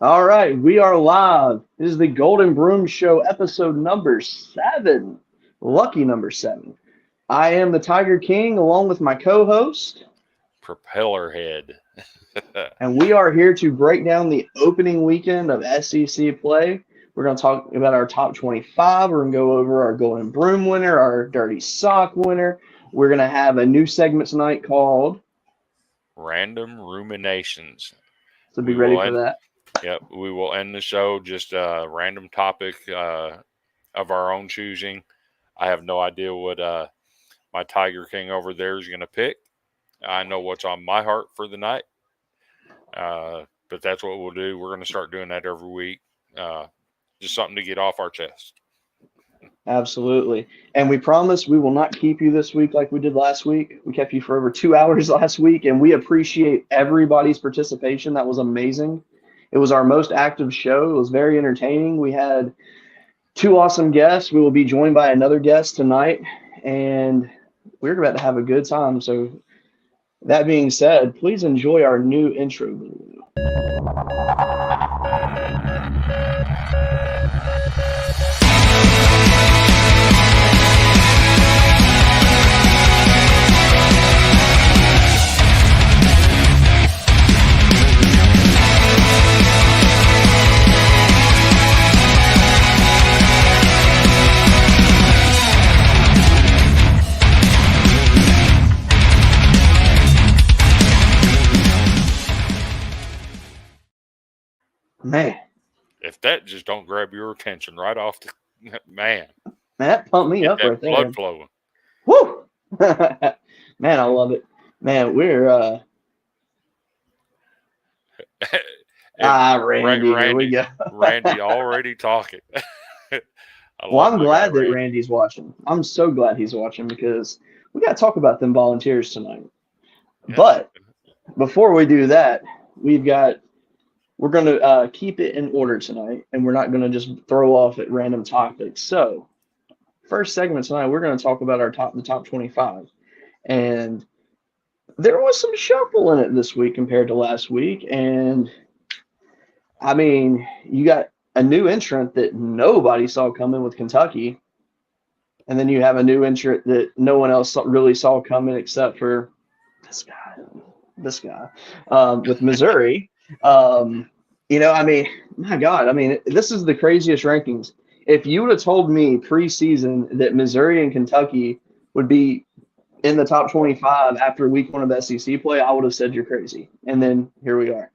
All right, we are live. This is the Golden Broom Show, episode number 7. Lucky number 7. I am the Tiger King along with my co-host, Propeller head. and we are here to break down the opening weekend of SEC play. We're going to talk about our top 25. We're going to go over our Golden Broom winner, our Dirty Sock winner. We're going to have a new segment tonight called Random Ruminations. So be We ready will for end. that. Yep, we will end the show just a random topic of our own choosing. I have no idea what my Tiger King over there is going to pick. I know what's on my heart for the night, but that's what we'll do. We're going to start doing that every week. Just something to get off our chest. Absolutely. And we promise we will not keep you this week like we did last week. We kept you for over 2 hours last week, and we appreciate everybody's participation. That was amazing. It was our most active show. It was very entertaining. We had 2 awesome guests. We will be joined by another guest tonight, and we're about to have a good time. So that being said, please enjoy our new intro. Man, If that just don't grab your attention right off the man, that pumped me get up that right there. blood flowing. Woo! Man, I love it. Man, we're Randy, here we go. Randy already talking. Well, I'm glad that Randy's watching. I'm so glad he's watching because we got to talk about them volunteers tonight. Yeah. But before we do that, we're going to keep it in order tonight, and we're not going to just throw off at random topics. So, first segment tonight, we're going to talk about the top 25, and there was some shuffle in it this week compared to last week, and I mean, you got a new entrant that nobody saw coming with Kentucky, and then you have a new entrant that no one else really saw coming except for this guy with Missouri. I mean, my God, I mean, this is the craziest rankings. If you would have told me preseason that Missouri and Kentucky would be in the top 25 after week 1 of SEC play, I would have said you're crazy. And then here we are.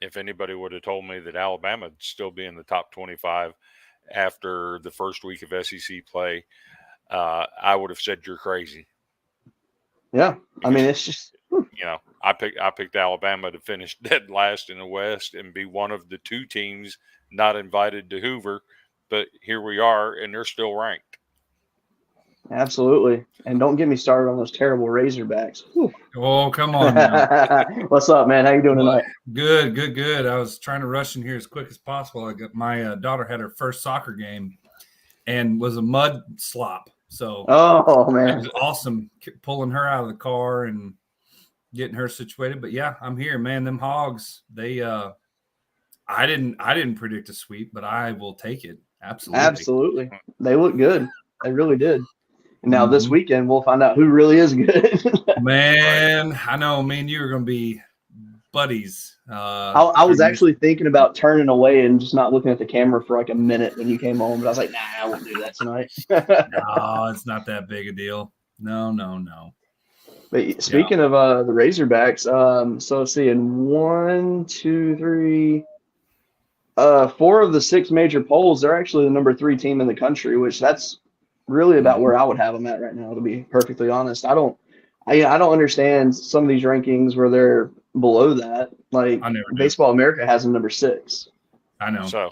If anybody would have told me that Alabama would still be in the top 25 after the first week of SEC play, I would have said you're crazy. Yeah, I mean, it's just I picked Alabama to finish dead last in the West and be one of the 2 teams not invited to Hoover, but here we are, and they're still ranked. Absolutely. And don't get me started on those terrible Razorbacks. Whew. Oh, come on now. What's up, man? How you doing tonight? Good. I was trying to rush in here as quick as possible. My daughter had her first soccer game and was a mud slop. So, oh man, it was awesome pulling her out of the car and getting her situated. But yeah, I'm here, man. Them Hogs, I didn't predict a sweep, but I will take it. Absolutely. They look good. They really did. And now this weekend we'll find out who really is good. Man, I know. Me and you are going to be buddies. I was actually thinking about turning away and just not looking at the camera for like a minute when you came home, but I was like, nah, I won't do that tonight. No, it's not that big a deal. No. But speaking of the Razorbacks, so let's see, in 1, 2, 3, 4 of the 6 major polls, they're actually the number 3 team in the country, which that's really about where I would have them at right now, to be perfectly honest. I don't understand some of these rankings where they're below that. Like Baseball America has them number 6. I know. So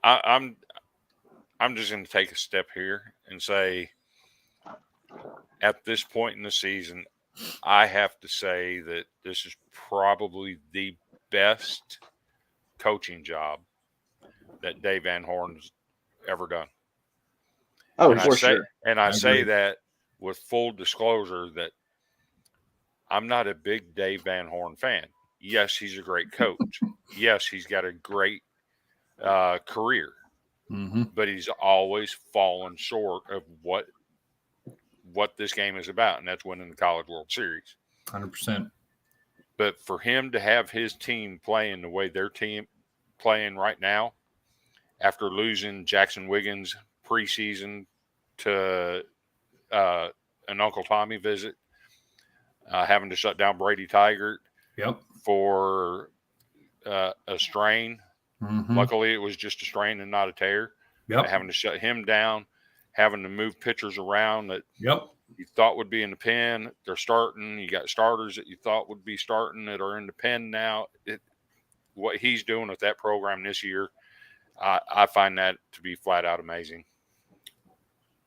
I'm just going to take a step here and say, at this point in the season, I have to say that this is probably the best coaching job that Dave Van Horn's ever done. Oh, for sure. And I say that with full disclosure that I'm not a big Dave Van Horn fan. Yes, he's a great coach. Yes, he's got a great career, but he's always fallen short of what this game is about, and that's winning the College World Series. 100%. But for him to have his team playing the way their team playing right now, after losing Jackson Wiggins preseason to an Uncle Tommy visit, having to shut down Brady Tigert for a strain. Luckily, it was just a strain and not a tear. Having to shut him down, having to move pitchers around that you thought would be in the pen. They're starting. You got starters that you thought would be starting that are in the pen now. What he's doing with that program this year, I find that to be flat out amazing.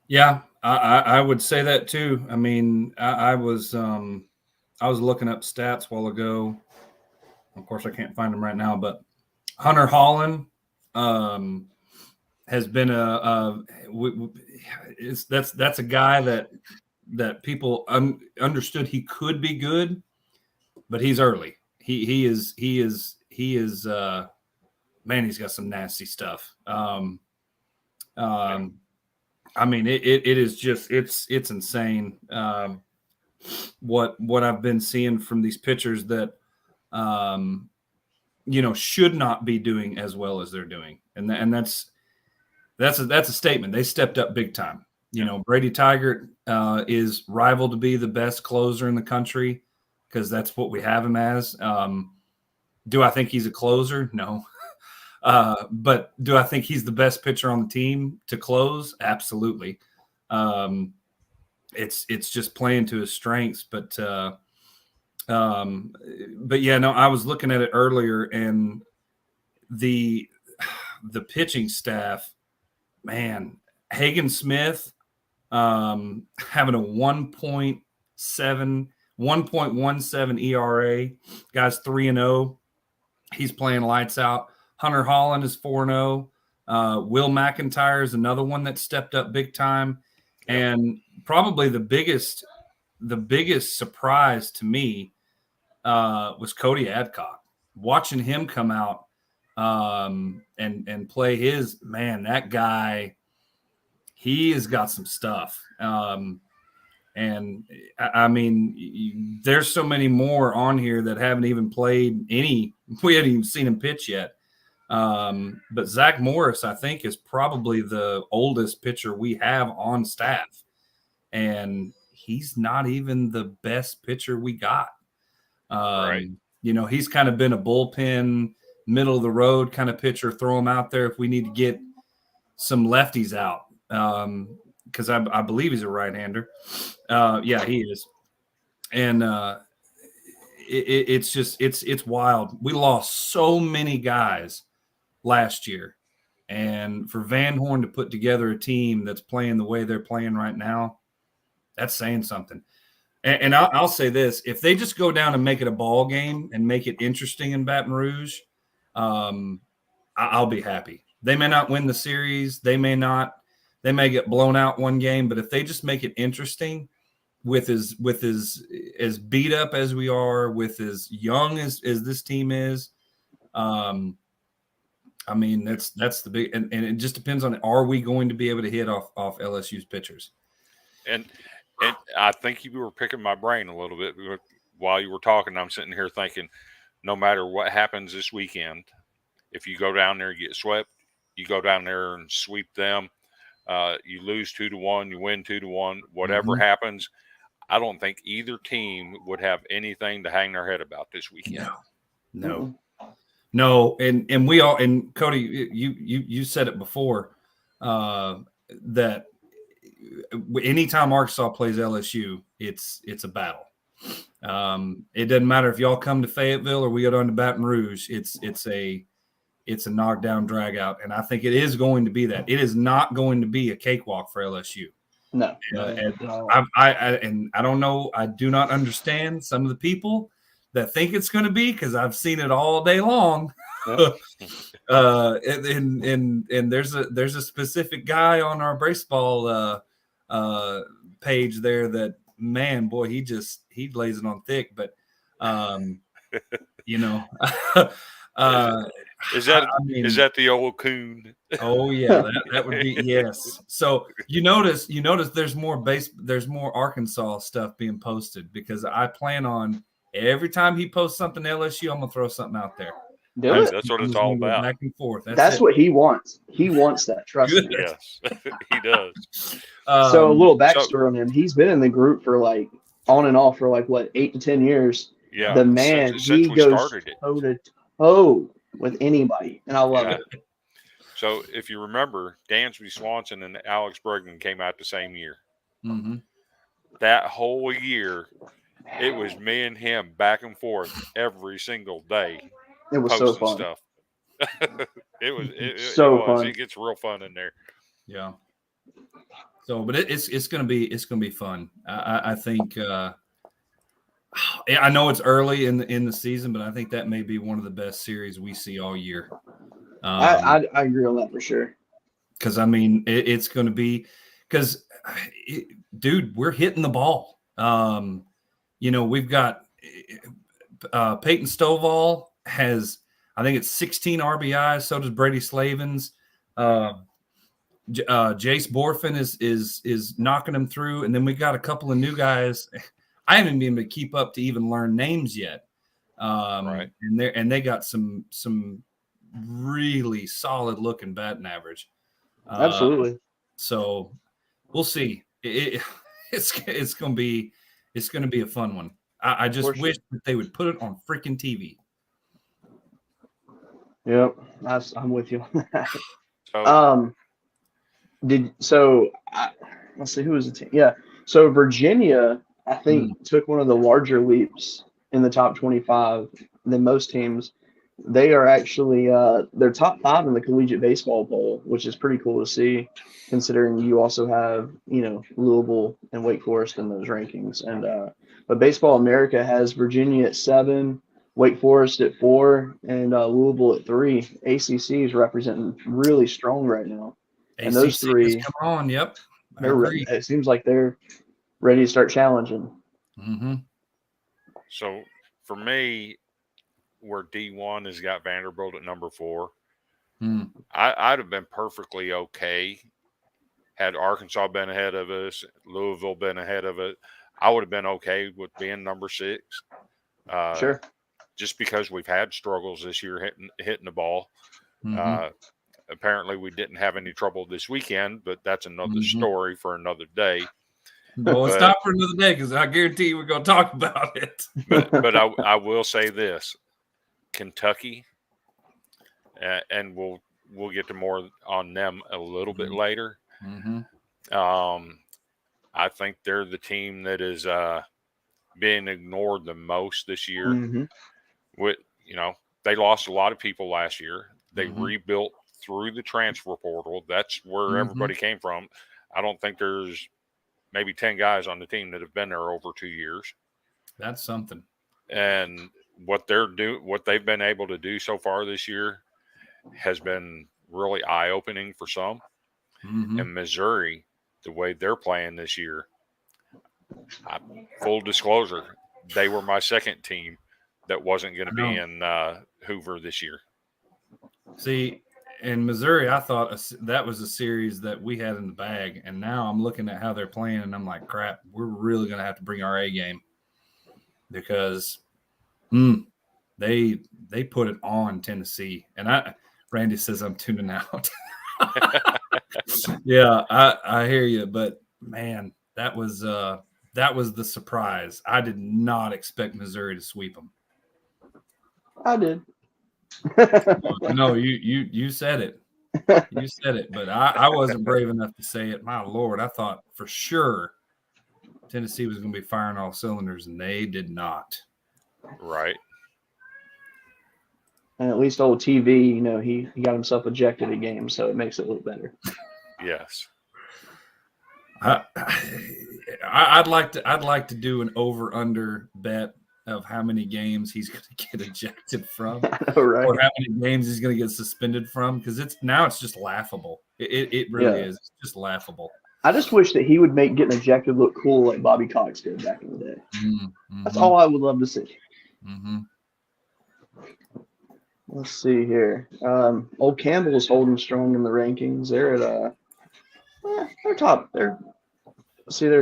Yeah, I would say that too. I mean, I was looking up stats a while ago. Of course, I can't find them right now, but Hunter Holland has been that's a guy that people understood he could be good, but he's early. He is man, he's got some nasty stuff. I mean, it is just it's insane what I've been seeing from these pitchers that should not be doing as well as they're doing, and that's a statement. They stepped up big time. Brady Tigert is rivaled to be the best closer in the country because that's what we have him as. Do I think he's a closer? No. But do I think he's the best pitcher on the team to close? Absolutely. It's just playing to his strengths, but yeah, no, I was looking at it earlier, and the pitching staff, man, Hagen Smith having a 1.17 ERA, guy's 3-0. He's playing lights out. Hunter Holland is 4-0. Will McIntyre is another one that stepped up big time. And probably the biggest surprise to me was Cody Adcock. Watching him come out and play his, man, that guy, he has got some stuff. And I mean, there's so many more on here that haven't even played any. We haven't even seen him pitch yet. But Zach Morris, I think, is probably the oldest pitcher we have on staff, and he's not even the best pitcher we got. Right. He's kind of been a bullpen, middle of the road kind of pitcher. Throw him out there if we need to get some lefties out. Because I believe he's a right-hander. Yeah, he is. And it's wild. We lost so many guys last year, and for Van Horn to put together a team that's playing the way they're playing right now, that's saying something. And I'll say this: if they just go down and make it a ball game and make it interesting in Baton Rouge, I'll be happy. They may not win the series. They may get blown out one game, but if they just make it interesting with as beat up as we are, with as young as this team is, I mean, that's the big, and it just depends on, are we going to be able to hit off LSU's pitchers? And I think you were picking my brain a little bit while you were talking. I'm sitting here thinking, no matter what happens this weekend, if you go down there and get swept, you go down there and sweep them. You lose 2-1, you win 2-1. Whatever happens, I don't think either team would have anything to hang their head about this weekend. No. And we all, and Cody, you said it before, that anytime Arkansas plays LSU, it's a battle. It doesn't matter if y'all come to Fayetteville or we go down to Baton Rouge. It's a knockdown drag out, and I think it is going to be that. It is not going to be a cakewalk for LSU. No. And I don't know. I do not understand some of the people that think it's going to be, because I've seen it all day long. Yep. And there's a specific guy on our baseball page there that, man, boy, he lays it on thick. But you know. Is that I mean, is that the old coon? Oh yeah, that would be yes. So you notice there's more Arkansas stuff being posted because I plan on every time he posts something LSU, I'm gonna throw something out there. Do it. That's what I'm it's just all gonna go about. back and forth. That's it. what he wants. He wants that. Trust Good. me. Yes, he does. So a little So backstory on him. He's been in the group for like on and off for like what 8 to 10 years. yeah, The man, since he we goes started it. toe to toe with anybody, and I love Yeah. it. So if you remember, Dansby Swanson and Alex Bregman came out the same year. Mm-hmm. That whole year, it was me and him back and forth every single day, It was so posting fun. stuff. It So was. fun. It gets real fun in there. Yeah. So, but it's gonna be fun. I think. I know it's early in the season, but I think that may be one of the best series we see all year. I agree on that for sure. Because I mean, it's going to be because, dude, we're hitting the ball. We've got Peyton Stovall has, I think it's 16 RBIs. So does Brady Slavens. Jace Borfin is knocking them through, and then we got a couple of new guys. I haven't been able to keep up to even learn names yet. Right. And they got some really solid looking batting average. Absolutely. So we'll see. It's gonna be a fun one. I just wish that they would put it on freaking TV. Yep, I'm with you on that. So, Let's see, who was the team? Yeah, so Virginia, I think, took one of the larger leaps in the top 25 than most teams. They are actually they're top 5 in the collegiate baseball poll, which is pretty cool to see, considering you also have Louisville and Wake Forest in those rankings. And but Baseball America has Virginia at 7, Wake Forest at 4, and Louisville at 3. ACC is representing really strong right now. And those three, come on. Yep, it seems like they're ready to start challenging. Mm-hmm. So for me, where D1 has got Vanderbilt at number 4, I'd have been perfectly okay had Arkansas been ahead of us, Louisville been ahead of it. I would have been okay with being number 6. Sure. Just because we've had struggles this year hitting the ball. Apparently, we didn't have any trouble this weekend, but that's another story for another day. No, it's not for another day because I guarantee you we're going to talk about it. but I will say this: Kentucky, and we'll get to more on them a little bit later. I think they're the team that is being ignored the most this year. They lost a lot of people last year. They rebuilt through the transfer portal. That's where everybody came from. I don't think there's maybe 10 guys on the team that have been there over 2 years. That's something. And what they've been able to do so far this year has been really eye-opening for some. And Missouri, the way they're playing this year, full disclosure, they were my second team that wasn't going to be in Hoover this year. See, in Missouri, I thought that was a series that we had in the bag, and now I'm looking at how they're playing, and I'm like, crap, we're really going to have to bring our A game because they put it on Tennessee. And Randy says I'm tuning out. Yeah, I hear you, but man, that was the surprise. I did not expect Missouri to sweep them. I did. No, you said it. You said it, but I wasn't brave enough to say it. My Lord, I thought for sure Tennessee was going to be firing all cylinders, and they did not. Right. And at least old TV, he got himself ejected a game, so it makes it look better. Yes. I'd like to do an over/under bet of how many games he's going to get ejected from, right. or how many games he's going to get suspended from, because it's just laughable. It really is. It's just laughable. I just wish that he would make getting ejected look cool like Bobby Cox did back in the day. That's all I would love to see. Let's see here. Old Campbell's holding strong in the rankings. They're at they're top. They're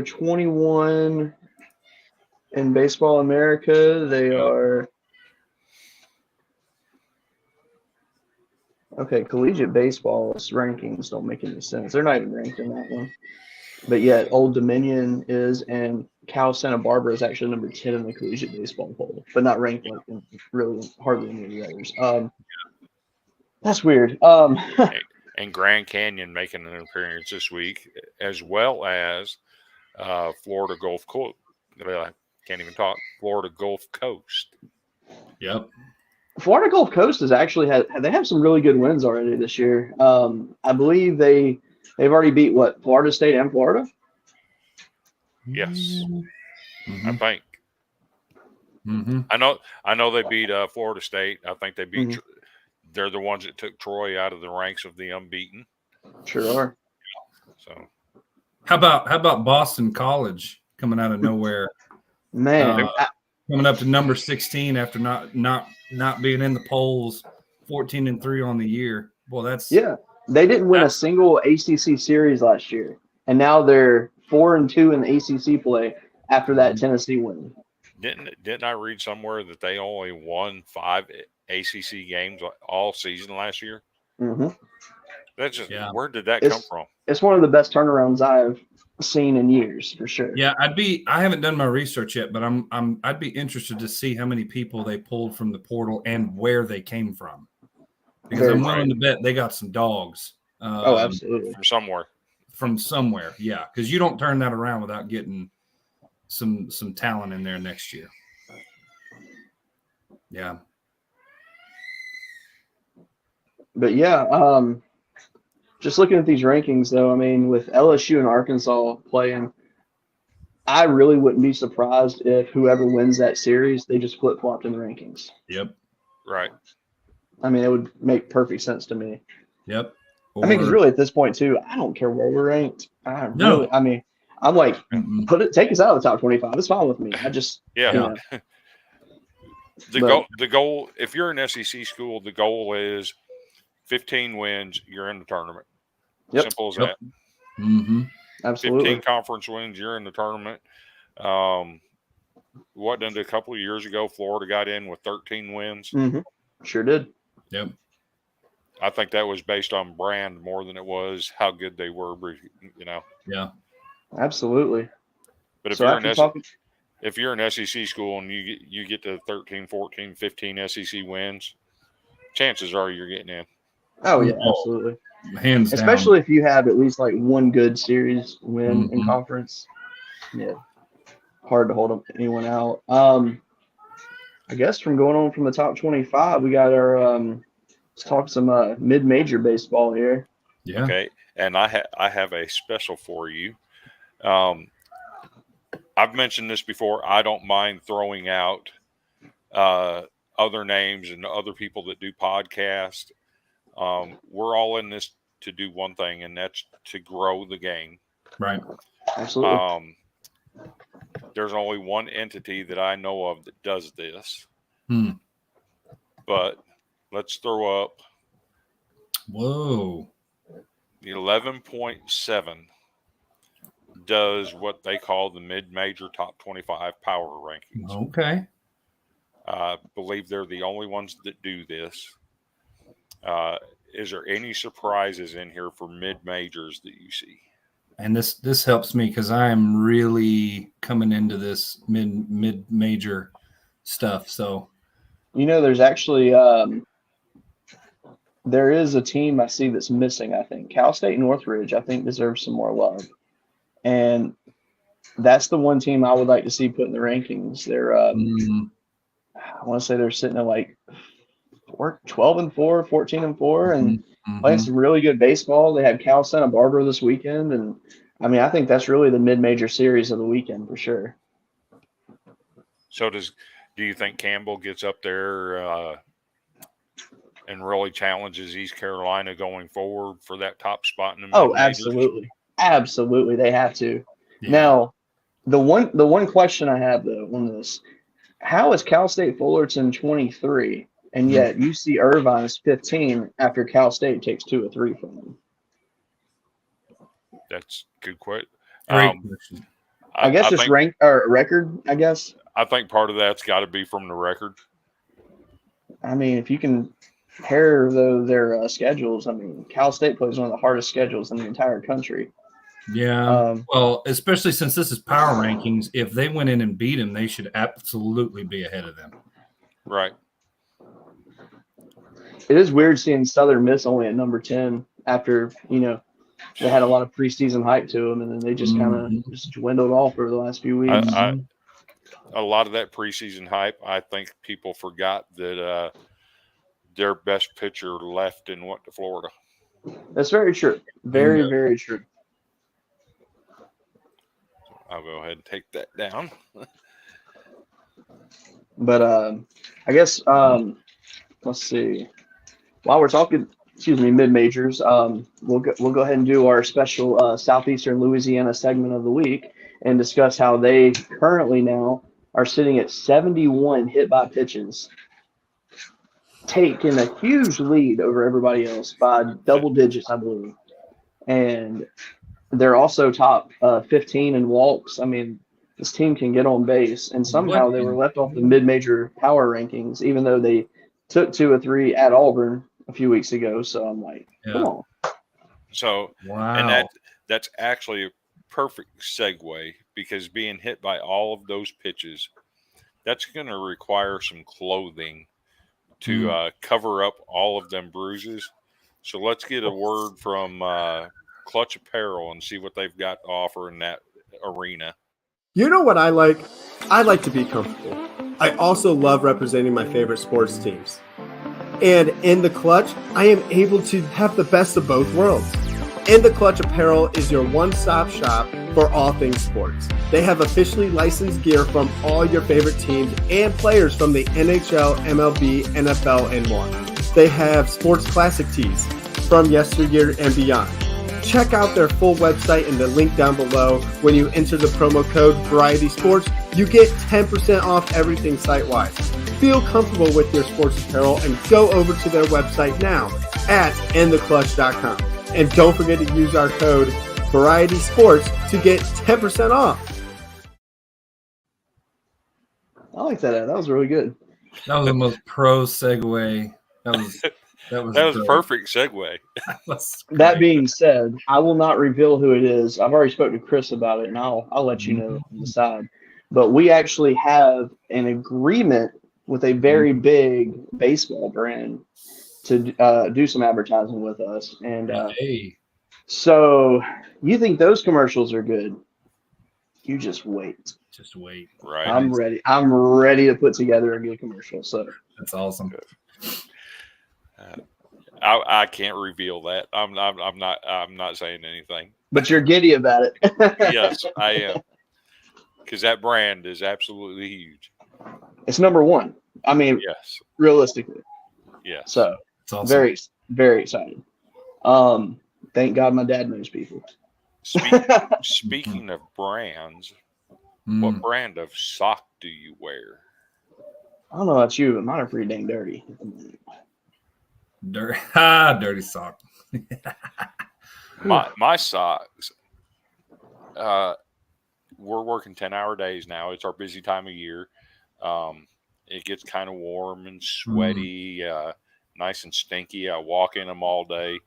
21 in Baseball America. They are okay. Collegiate Baseball's rankings don't make any sense. They're not even ranked in that one. But yet, Old Dominion is, and Cal Santa Barbara is actually number 10 in the collegiate baseball poll, but not ranked like in really hardly any of the others. That's weird. And Grand Canyon making an appearance this week, as well as Florida Gulf Coast. I can't even talk. Florida Gulf Coast. Yep. Florida Gulf Coast has actually they have some really good wins already this year. I believe they've already beat what, Florida State and Florida? Yes, Mm-hmm. I think. Mm-hmm. I know they beat Florida State. I think they beat. They're the ones that took Troy out of the ranks of the unbeaten. Sure are. So how about Boston College coming out of nowhere? Man, coming up to number 16 after not being in the polls, 14-3 on the year. Well, that's they didn't win a single ACC series last year, and now they're 4-2 in the ACC play after that Tennessee win. Didn't I read somewhere that they only won 5 ACC games all season last year? Mm-hmm. That's just where did that come from? It's one of the best turnarounds I've seen in years, for sure. Yeah, I haven't done my research yet, but I'd be interested to see how many people they pulled from the portal and where they came from, because I'm willing to bet they got some dogs. Absolutely, from somewhere, yeah, because you don't turn that around without getting some talent in there next year. Yeah, but just looking at these rankings, though, I mean, with LSU and Arkansas playing, I really wouldn't be surprised if whoever wins that series, they just flip-flopped in the rankings. Yep. Right. I mean, it would make perfect sense to me. Yep. I mean, because really at this point, too, I don't care where we're ranked. I'm like, take us out of the top 25. It's fine with me. I just, The goal, if you're an SEC school, the goal is 15 wins, you're in the tournament. Yep. Simple as that. Mm-hmm. Absolutely. 15 conference wins, you're in the tournament. What did a couple of years ago, Florida got in with 13 wins? Mm-hmm. Sure did. Yep. I think that was based on brand more than it was how good they were, Yeah. Absolutely. But if you're an SEC school and you get to 13, 14, 15 SEC wins, chances are you're getting in. Oh, yeah, absolutely. Hands down. Especially if you have at least like one good series win in conference. Yeah. Hard to hold anyone out. I guess from going on from the top 25, we got our let's talk some mid-major baseball here. Yeah. Okay. And I have a special for you. I've mentioned this before. I don't mind throwing out other names and other people that do podcasts. We're all in this to do one thing, and that's to grow the game. Right. Absolutely. There's only one entity that I know of that does this. But let's throw up. Whoa. 11.7 does what they call the mid-major top 25 power rankings. Okay. I believe they're the only ones that do this. Is there any surprises in here for mid-majors that you see? And this helps me because I am really coming into this mid-major stuff. So, there's actually there is a team I see that's missing. I think Cal State Northridge, I think, deserves some more love, and that's the one team I would like to see put in the rankings. They're I want to say they're sitting at like 12-4, 14-4, and playing some really good baseball. They had Cal Santa Barbara this weekend, and I mean, I think that's really the mid-major series of the weekend for sure. So do you think Campbell gets up there and really challenges East Carolina going forward for that top spot in the mid-majors? Absolutely. Absolutely. They have to. Yeah. Now, the one question I have, though, on this, how is Cal State Fullerton 23 And yet UC Irvine is 15 after Cal State takes 2 or 3 from them. That's a good question. Great question. I guess just think, record, I guess. I think part of that's got to be from the record. I mean, if you can pair their schedules, I mean, Cal State plays one of the hardest schedules in the entire country. Yeah. Well, especially since this is power rankings, if they went in and beat them, they should absolutely be ahead of them. Right. It is weird seeing Southern Miss only at number 10 after, they had a lot of preseason hype to them, and then they just kind of just dwindled off over the last few weeks. A lot of that preseason hype, I think people forgot that their best pitcher left and went to Florida. That's very true. Very, very true. I'll go ahead and take that down. But I guess let's see. While we're talking, mid majors, we'll go ahead and do our special Southeastern Louisiana segment of the week and discuss how they currently now are sitting at 71 hit by pitches, taking a huge lead over everybody else by double digits, I believe. And they're also top 15 in walks. I mean, this team can get on base, and somehow they were left off the mid-major power rankings, even though they took 2 or 3 at Auburn a few weeks ago. So I'm like, come on. So, and that's actually a perfect segue, because being hit by all of those pitches, that's going to require some clothing to cover up all of them bruises. So let's get a word from Clutch Apparel and see what they've got to offer in that arena. You know what I like? I like to be comfortable. I also love representing my favorite sports teams. And in the Clutch, I am able to have the best of both worlds. In the Clutch Apparel is your one-stop shop for all things sports. They have officially licensed gear from all your favorite teams and players from the NHL, MLB, NFL, and more. They have sports classic tees from yesteryear and beyond. Check out their full website in the link down below. When you enter the promo code Variety Sports, you get 10% off everything site-wide. Feel comfortable with your sports apparel and go over to their website now at intheclutch.com. And don't forget to use our code Variety Sports to get 10% off. I like that. That was really good. That was the most pro segue. That was a perfect segue. That being said, I will not reveal who it is. I've already spoken to Chris about it, and I'll let you know on the side. But we actually have an agreement with a very big baseball brand to do some advertising with us. And so you think those commercials are good? You just wait. Just wait. Right. I'm ready. I'm ready to put together a good commercial. So that's awesome. I can't reveal that. I'm not saying anything. But you're giddy about it. Yes, I am. Because that brand is absolutely huge. It's number one. I mean, yes, realistically. Yes. So awesome. Very, very excited. Thank God my dad knows people. Speaking of brands, what brand of sock do you wear? I don't know about you, but mine are pretty dang dirty. Dirty sock. my socks. We're working 10-hour days now. It's our busy time of year. It gets kind of warm and sweaty, nice and stinky. I walk in them all day.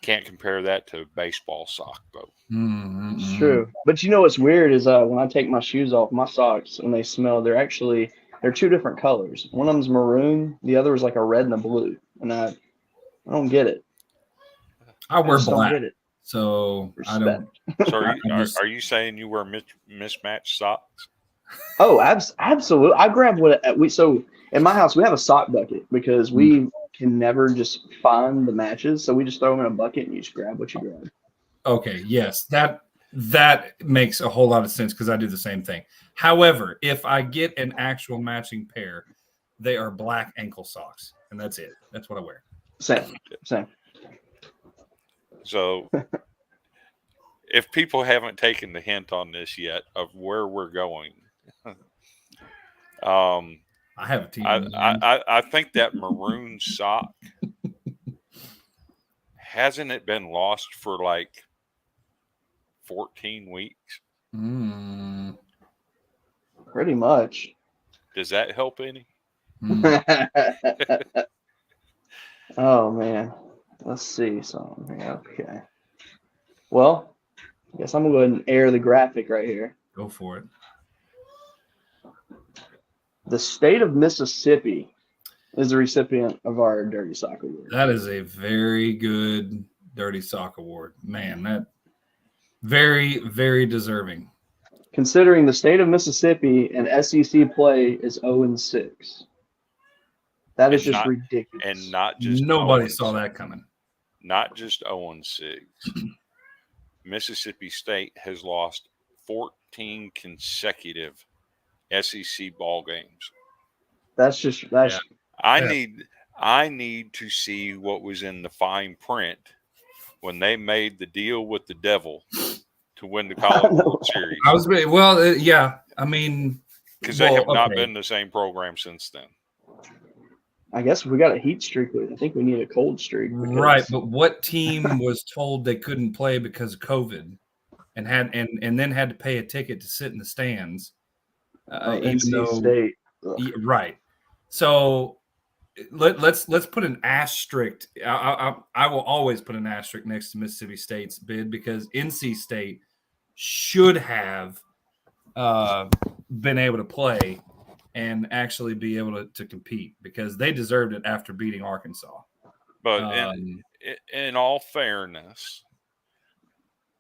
Can't compare that to a baseball sock, though. It's true. But you know what's weird is when I take my shoes off, my socks, when they smell, they're 2 different colors. One of them's maroon. The other is like a red and a blue. And I don't get it. I wear black. Don't get it. So Respect. I don't. So are you saying you wear mismatched socks? Oh, absolutely. I grab so in my house we have a sock bucket because we can never just find the matches, so we just throw them in a bucket and you just grab what you grab. Okay, yes, that makes a whole lot of sense because I do the same thing. However, if I get an actual matching pair, they are black ankle socks, and that's it. That's what I wear. Same. So if people haven't taken the hint on this yet of where we're going, I have a team. I think that maroon sock hasn't it been lost for like 14 weeks? Pretty much. Does that help any? Oh man. Let's see something. Okay. Well, I guess I'm gonna go ahead and air the graphic right here. Go for it. The state of Mississippi is the recipient of our Dirty Sock Award. That is a very good Dirty Sock Award. Man, that very, very deserving. Considering the state of Mississippi and SEC play is 0-6. That is just ridiculous. And not just nobody saw that coming. Not just 0-6. Mississippi State has lost 14 consecutive SEC ball games. I need to see what was in the fine print when they made the deal with the devil to win the College World Series. Yeah. I mean, because they have not been the same program since then. I guess we got a heat streak. I think we need a cold streak. Right, but what team was told they couldn't play because of COVID, and then had to pay a ticket to sit in the stands? NC State. Right. So let's put an asterisk. I will always put an asterisk next to Mississippi State's bid because NC State should have been able to play and actually be able to compete because they deserved it after beating Arkansas. But in all fairness,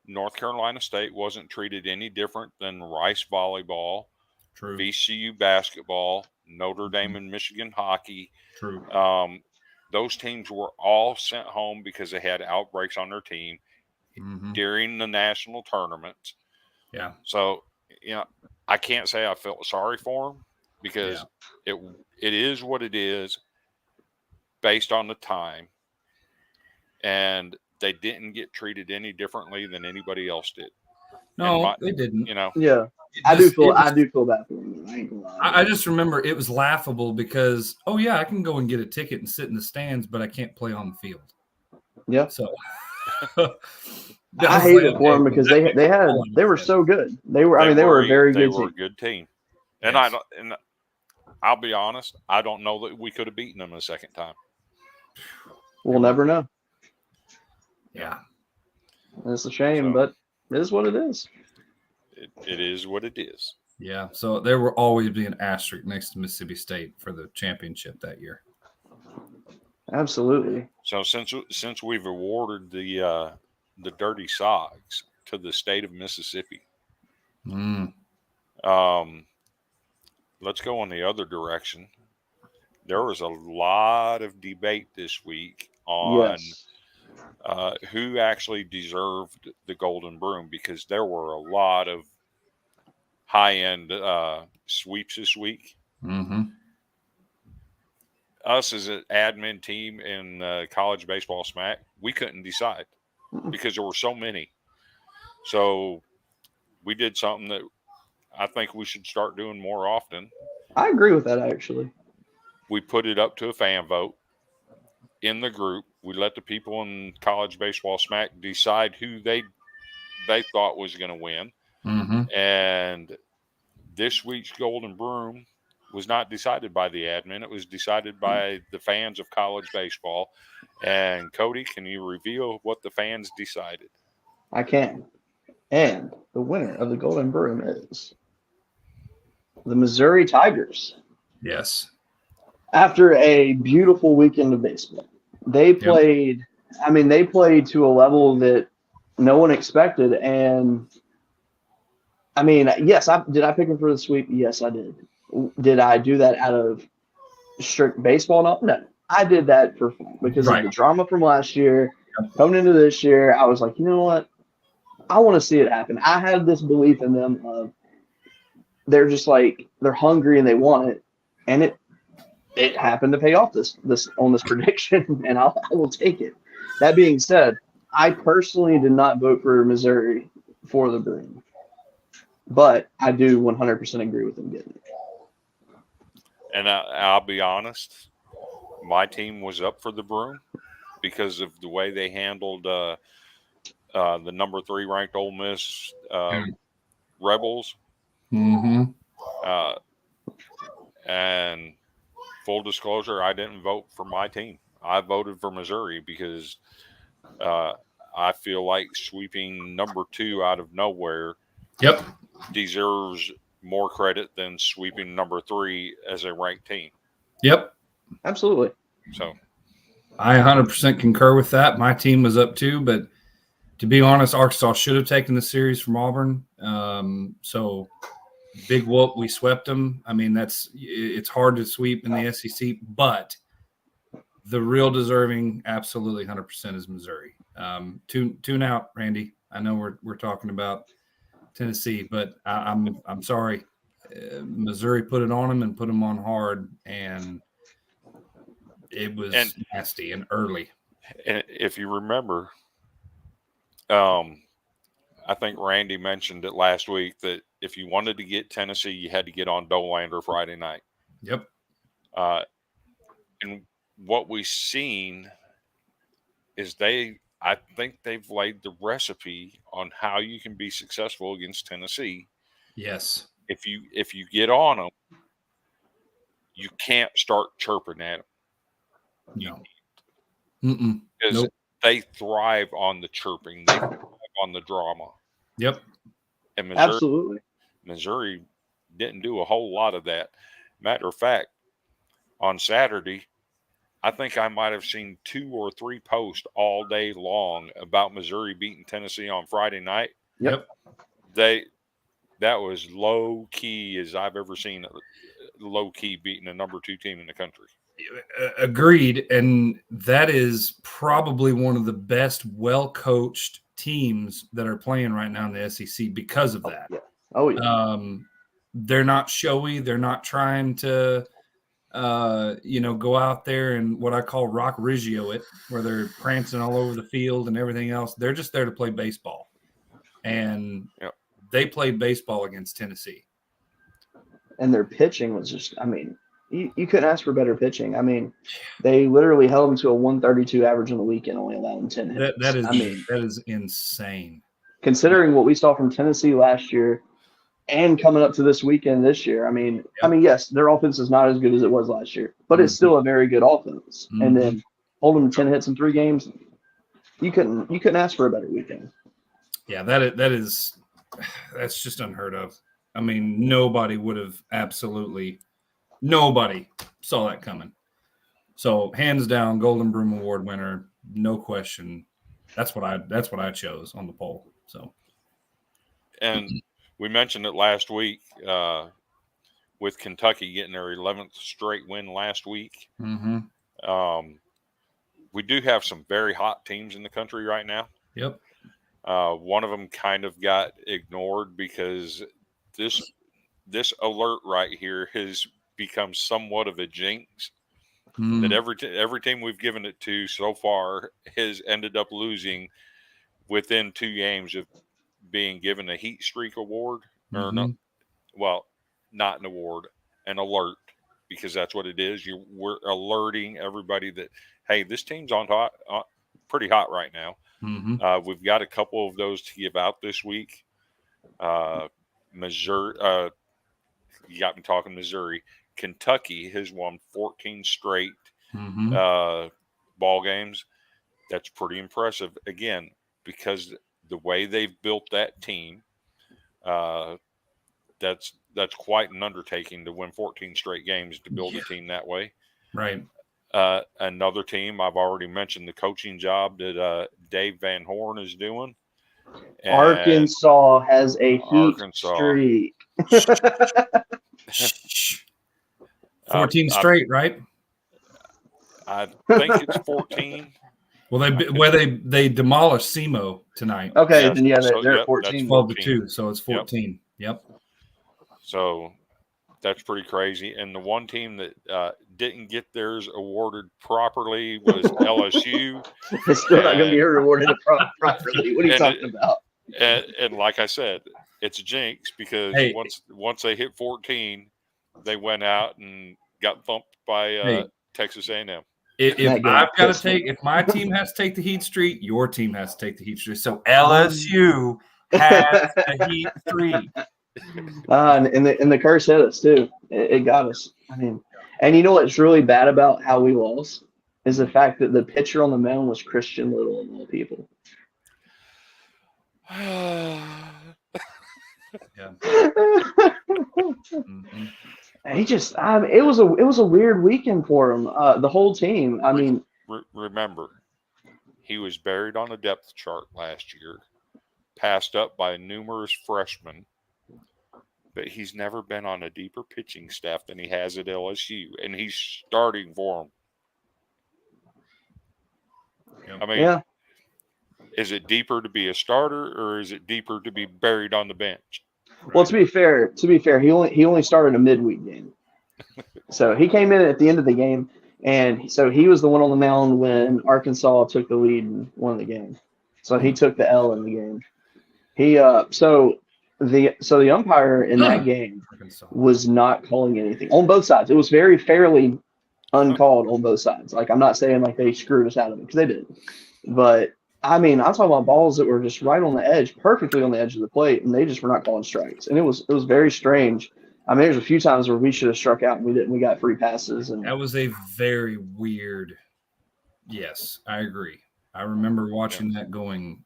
North Carolina State wasn't treated any different than Rice volleyball, True. VCU basketball, Notre Dame and Michigan hockey. True. Those teams were all sent home because they had outbreaks on their team during the national tournament. Yeah. So, I can't say I felt sorry for them because it is what it is based on the time. And they didn't get treated any differently than anybody else did. No, they didn't. Yeah. I do feel bad for them. I ain't gonna lie. I just remember it was laughable because, I can go and get a ticket and sit in the stands, but I can't play on the field. Yeah. So I hate it for them because they were so good. They were a very good team. They were a good team. And I'll be honest, I don't know that we could have beaten them a second time. We'll never know. Yeah. It's a shame, but it is what it is. It is what it is. Yeah. So there will always be an asterisk next to Mississippi State for the championship that year. Absolutely. So since we've awarded the Dirty Socks to the state of Mississippi, let's go in the other direction. There was a lot of debate this week on who actually deserved the Golden Broom because there were a lot of high-end sweeps this week. Us as an admin team in college baseball smack, we couldn't decide because there were so many. So we did something that I think we should start doing more often. I agree with that, actually. We put it up to a fan vote in the group. We let the people in college baseball smack decide who they thought was going to win. And this week's Golden Broom was not decided by the admin. It was decided by the fans of college baseball. And Cody, can you reveal what the fans decided? I can. And the winner of the Golden Broom is the Missouri Tigers. Yes. After a beautiful weekend of baseball, they played. I mean, they played to a level that no one expected. And I mean, yes, did I pick them for the sweep? Yes, I did. Did I do that out of strict baseball? No. I did that for fun because of the drama from last year. Coming into this year, I was like, you know what? I want to see it happen. I had this belief in them of they're just like they're hungry and they want it, and it happened to pay off this on this prediction, and I will take it. That being said, I personally did not vote for Missouri for the Broom, but I do 100% agree with them getting it. And I'll be honest, my team was up for the Broom because of the way they handled the number 3 ranked Ole Miss Rebels. Mm-hmm. And full disclosure, I didn't vote for my team. I voted for Missouri because I feel like sweeping number 2 out of nowhere deserves more credit than sweeping number 3 as a ranked team. Yep. Absolutely. So I 100% concur with that. My team was up too, but to be honest, Arkansas should have taken the series from Auburn. So big whoop, we swept them. I mean, it's hard to sweep in the SEC, but the real deserving, absolutely 100% is Missouri. Tune out, Randy. I know we're talking about Tennessee, but I'm sorry. Missouri put it on them and put them on hard, and it was nasty and early. And if you remember, I think Randy mentioned it last week that if you wanted to get Tennessee, you had to get on Dolander Friday night. Yep. And what we've seen is I think they've laid the recipe on how you can be successful against Tennessee. Yes. If you get on them, you can't start chirping at them. No. Because they thrive on the chirping. They thrive on the drama. Yep. And Missouri didn't do a whole lot of that. Matter of fact, on Saturday, I think I might have seen 2 or 3 posts all day long about Missouri beating Tennessee on Friday night. Yep. That was low key as I've ever seen low key beating a number 2 team in the country. Agreed. And that is probably one of the best well-coached teams that are playing right now in the SEC because of that. Oh, yeah. They're not showy. They're not trying to, go out there and what I call rock Riggio it, where they're prancing all over the field and everything else. They're just there to play baseball. And they played baseball against Tennessee. And their pitching was just, I mean, you couldn't ask for better pitching. I mean, they literally held them to a 132 average on the weekend, only allowing 10 hits. That is insane. Considering what we saw from Tennessee last year and coming up to this weekend this year, I mean, yes, their offense is not as good as it was last year, but it's still a very good offense. Mm-hmm. And then holding 10 hits in 3 games, you couldn't ask for a better weekend. Yeah, that's just unheard of. I mean, nobody saw that coming. So hands down, Golden Broom Award winner, no question. That's what I chose on the poll. So, and we mentioned it last week with Kentucky getting their 11th straight win last week. Mm-hmm. We do have some very hot teams in the country right now. Yep. One of them kind of got ignored because this alert right here has become somewhat of a jinx. That every team we've given it to so far has ended up losing within 2 games of being given a heat streak award or not an award, an alert, because that's what it is. We're alerting everybody that, hey, this team's pretty hot right now. Mm-hmm. We've got a couple of those to give out this week. Missouri, you got me talking Missouri. Kentucky has won 14 straight ball games. That's pretty impressive. Again, because the way they've built that team, that's quite an undertaking to win 14 straight games to build a team that way. Right. Another team, I've already mentioned the coaching job that Dave Van Horn is doing. And Arkansas has a heat streak. 14 straight, right? I think it's 14. Well, they demolished SEMO tonight. Okay, then they're at 14. 12-2, so it's 14. Yep. So that's pretty crazy. And the one team that didn't get theirs awarded properly was LSU. It's still not going to be awarded properly. What are you talking about? And like I said, it's a jinx because once they hit 14, they went out and got thumped by Hey. Texas A&M. If That game I've got to pissed me take, if my team has to take the heat streak, your team has to take the heat streak. So LSU has the heat streak. and the curse hit us too. It got us. I mean, and you know what's really bad about how we lost is the fact that the pitcher on the mound was Christian Little of all people. Yeah. Mhm. He just, it was a weird weekend for him. The whole team. I mean, Remember, he was buried on a depth chart last year, passed up by numerous freshmen, but he's never been on a deeper pitching staff than he has at LSU, and he's starting for him. I mean, yeah. is it deeper to be a starter, or is it deeper to be buried on the bench? Well, to be fair, he only started a midweek game, so he came in at the end of the game, and so he was the one on the mound when Arkansas took the lead and won the game. So he took the L in the game. He so the umpire in that game was not calling anything on both sides. It was very fairly uncalled on both sides. Like, I'm not saying like they screwed us out of it, because they did, but I mean, I'm talking about balls that were just right on the edge, perfectly on the edge of the plate, and they just were not calling strikes. And it was very strange. I mean, there's a few times where we should have struck out and we didn't. We got free passes. And that was a very weird. Yes, I agree. I remember watching that going,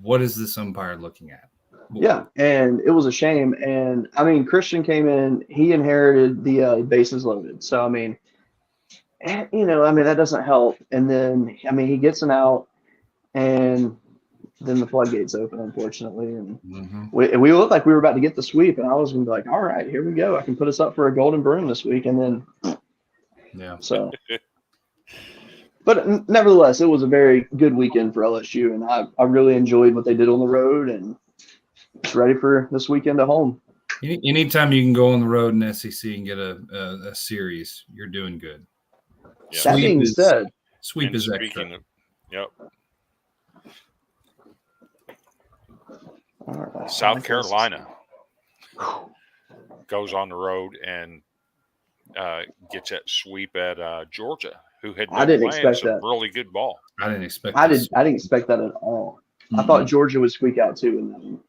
what is this umpire looking at? Yeah, and it was a shame. And I mean, Christian came in, he inherited the bases loaded. So I mean, that doesn't help. And then I mean, he gets an out, and then the floodgates open, unfortunately. And we looked like we were about to get the sweep, and I was going to be like, all right, here we go. I can put us up for a golden broom this week. And then, yeah. So, but nevertheless, it was a very good weekend for LSU, and I really enjoyed what they did on the road, and just ready for this weekend at home. Anytime you can go on the road in SEC and get a series, you're doing good. Yeah. That being said, sweep is extra. Yep. Right, South Carolina goes on the road and gets that sweep at Georgia, who had been playing some really good ball. I didn't expect. I didn't expect that at all. I thought Georgia would squeak out too in that one.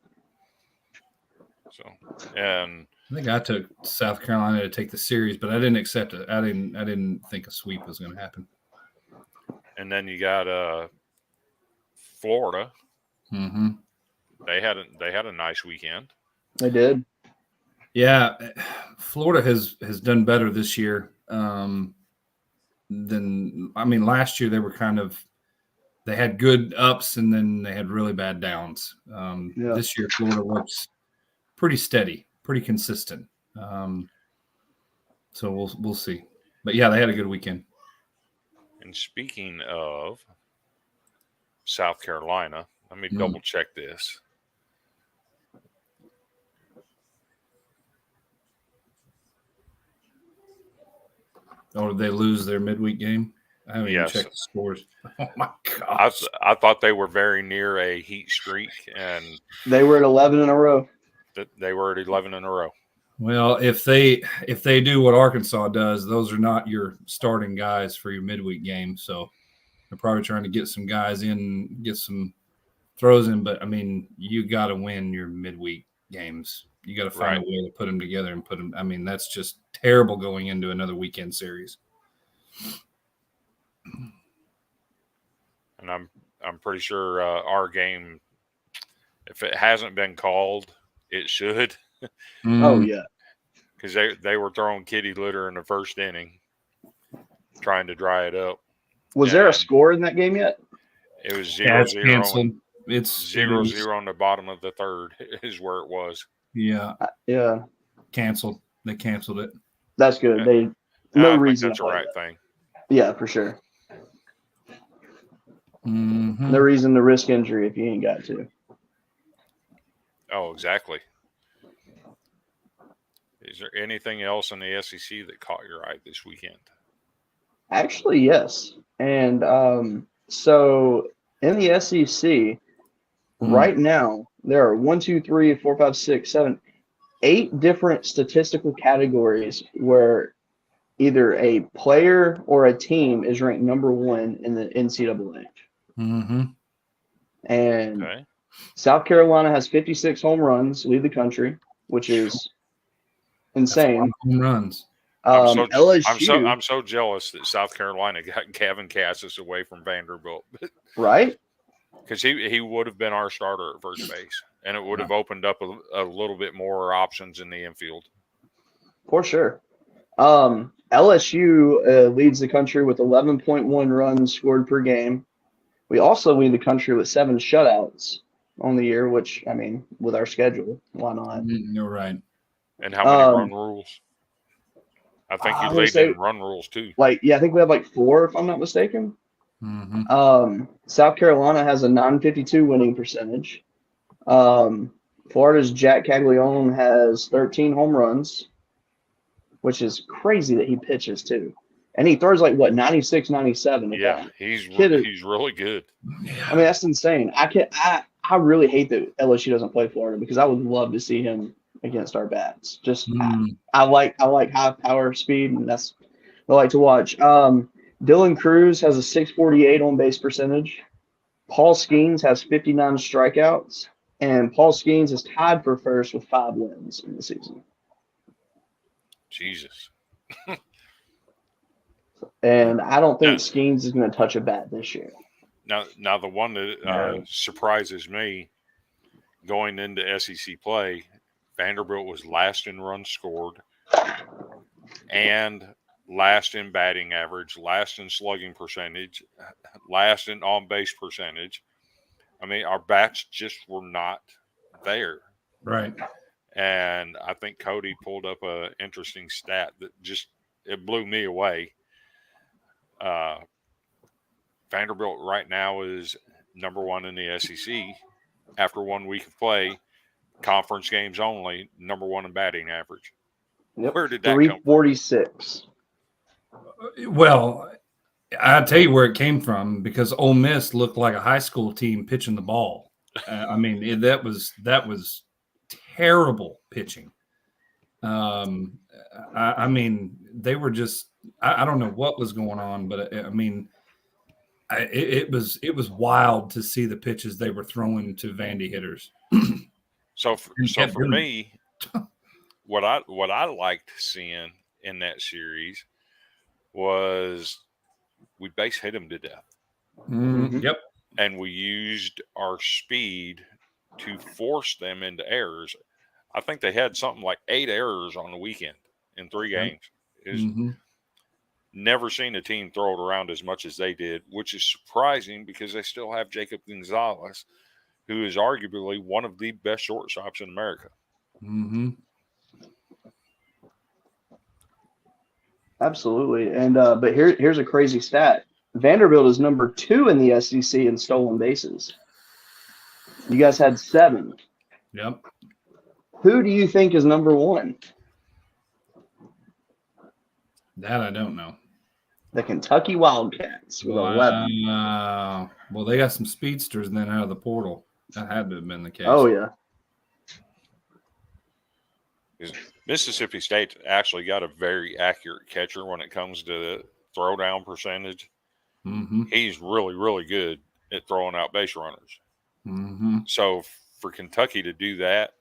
So, and I think I took South Carolina to take the series, but I didn't accept it. I didn't think a sweep was going to happen. And then you got Florida. Mm-hmm. They had a nice weekend. They did. Yeah, Florida has done better this year than last year. They were they had good ups and then they had really bad downs. This year Florida looks pretty steady, pretty consistent. So we'll see. But yeah, they had a good weekend. And speaking of South Carolina, let me double check this. Oh, did they lose their midweek game? I haven't even checked the scores. Oh my gosh! I thought they were very near a heat streak, and they were at 11 in a row. They were at 11 in a row. Well, if they do what Arkansas does, those are not your starting guys for your midweek game. So they're probably trying to get some guys in, get some throws in. But I mean, you got to win your midweek games. You got to find a way to put them together and put them. I mean, that's just terrible going into another weekend series. And I'm pretty sure our game, if it hasn't been called, it should. Oh yeah, because they were throwing kitty litter in the first inning, trying to dry it up. Was there a score in that game yet? It was 0-0. It's 0-0 on the bottom of the third is where it was. Yeah. Yeah. Canceled. They canceled it. That's good. Yeah. They no reason. That's the right thing. Yeah, for sure. Mm-hmm. No reason to risk injury if you ain't got to. Oh, exactly. Is there anything else in the SEC that caught your eye this weekend? Actually, yes. And so in the SEC, right now, there are 8 different statistical categories where either a player or a team is ranked number 1 in the NCAA. Mm-hmm. And Okay. South Carolina has 56 home runs, lead the country, which is That's a lot insane. of home runs. LSU, I'm so jealous that South Carolina got Gavin Cassis away from Vanderbilt, right? because he would have been our starter at first base, and it would have opened up a little bit more options in the infield. For sure. LSU leads the country with 11.1 runs scored per game. We also lead the country with 7 shutouts on the year, which, I mean, with our schedule, why not? You're right. And how many run rules? I think I you would lead say- in run rules too. I think we have like 4, if I'm not mistaken. Mm-hmm. South Carolina has a 952 winning percentage. Florida's Jack Caglione has 13 home runs, which is crazy that he pitches too. And he throws like what, 96, 97. Yeah, he's Kid is- he's really good. I mean, that's insane. I really hate that LSU doesn't play Florida because I would love to see him against our bats. Just I like high power speed, and that's what I like to watch. Dylan Cruz has a 648 on base percentage. Paul Skeens has 59 strikeouts, and Paul Skeens is tied for first with 5 wins in the season. Jesus. And I don't think Skeens is going to touch a bat this year. Now the one that surprises me going into SEC play, Vanderbilt was last in runs scored and last in batting average, last in slugging percentage, last in on-base percentage. I mean, our bats just were not there. Right. And I think Cody pulled up an interesting stat that it blew me away. Vanderbilt right now is number 1 in the SEC after 1 week of play, conference games only, number 1 in batting average. Yep. Where did that come from? 346. Well, I'll tell you where it came from, because Ole Miss looked like a high school team pitching the ball. I mean, that was terrible pitching. I mean, they were just I don't know what was going on, but I mean, it was wild to see the pitches they were throwing to Vandy hitters. So for me, what I liked seeing in that series was we base hit them to death. Yep. And we used our speed to force them into errors. I think they had something like 8 errors on the weekend in 3 games. Never seen a team throw it around as much as they did, which is surprising because they still have Jacob Gonzalez, who is arguably one of the best shortstops in America. Absolutely. And but here's a crazy stat. Vanderbilt is number 2 in the SEC in stolen bases. You guys had 7. Yep. Who do you think is number 1? That I don't know. The Kentucky Wildcats with 11. Well, they got some speedsters then out of the portal. That had to have been the case. Oh, yeah. Mississippi State actually got a very accurate catcher when it comes to the throwdown percentage. He's really, really good at throwing out base runners. So for Kentucky to do that,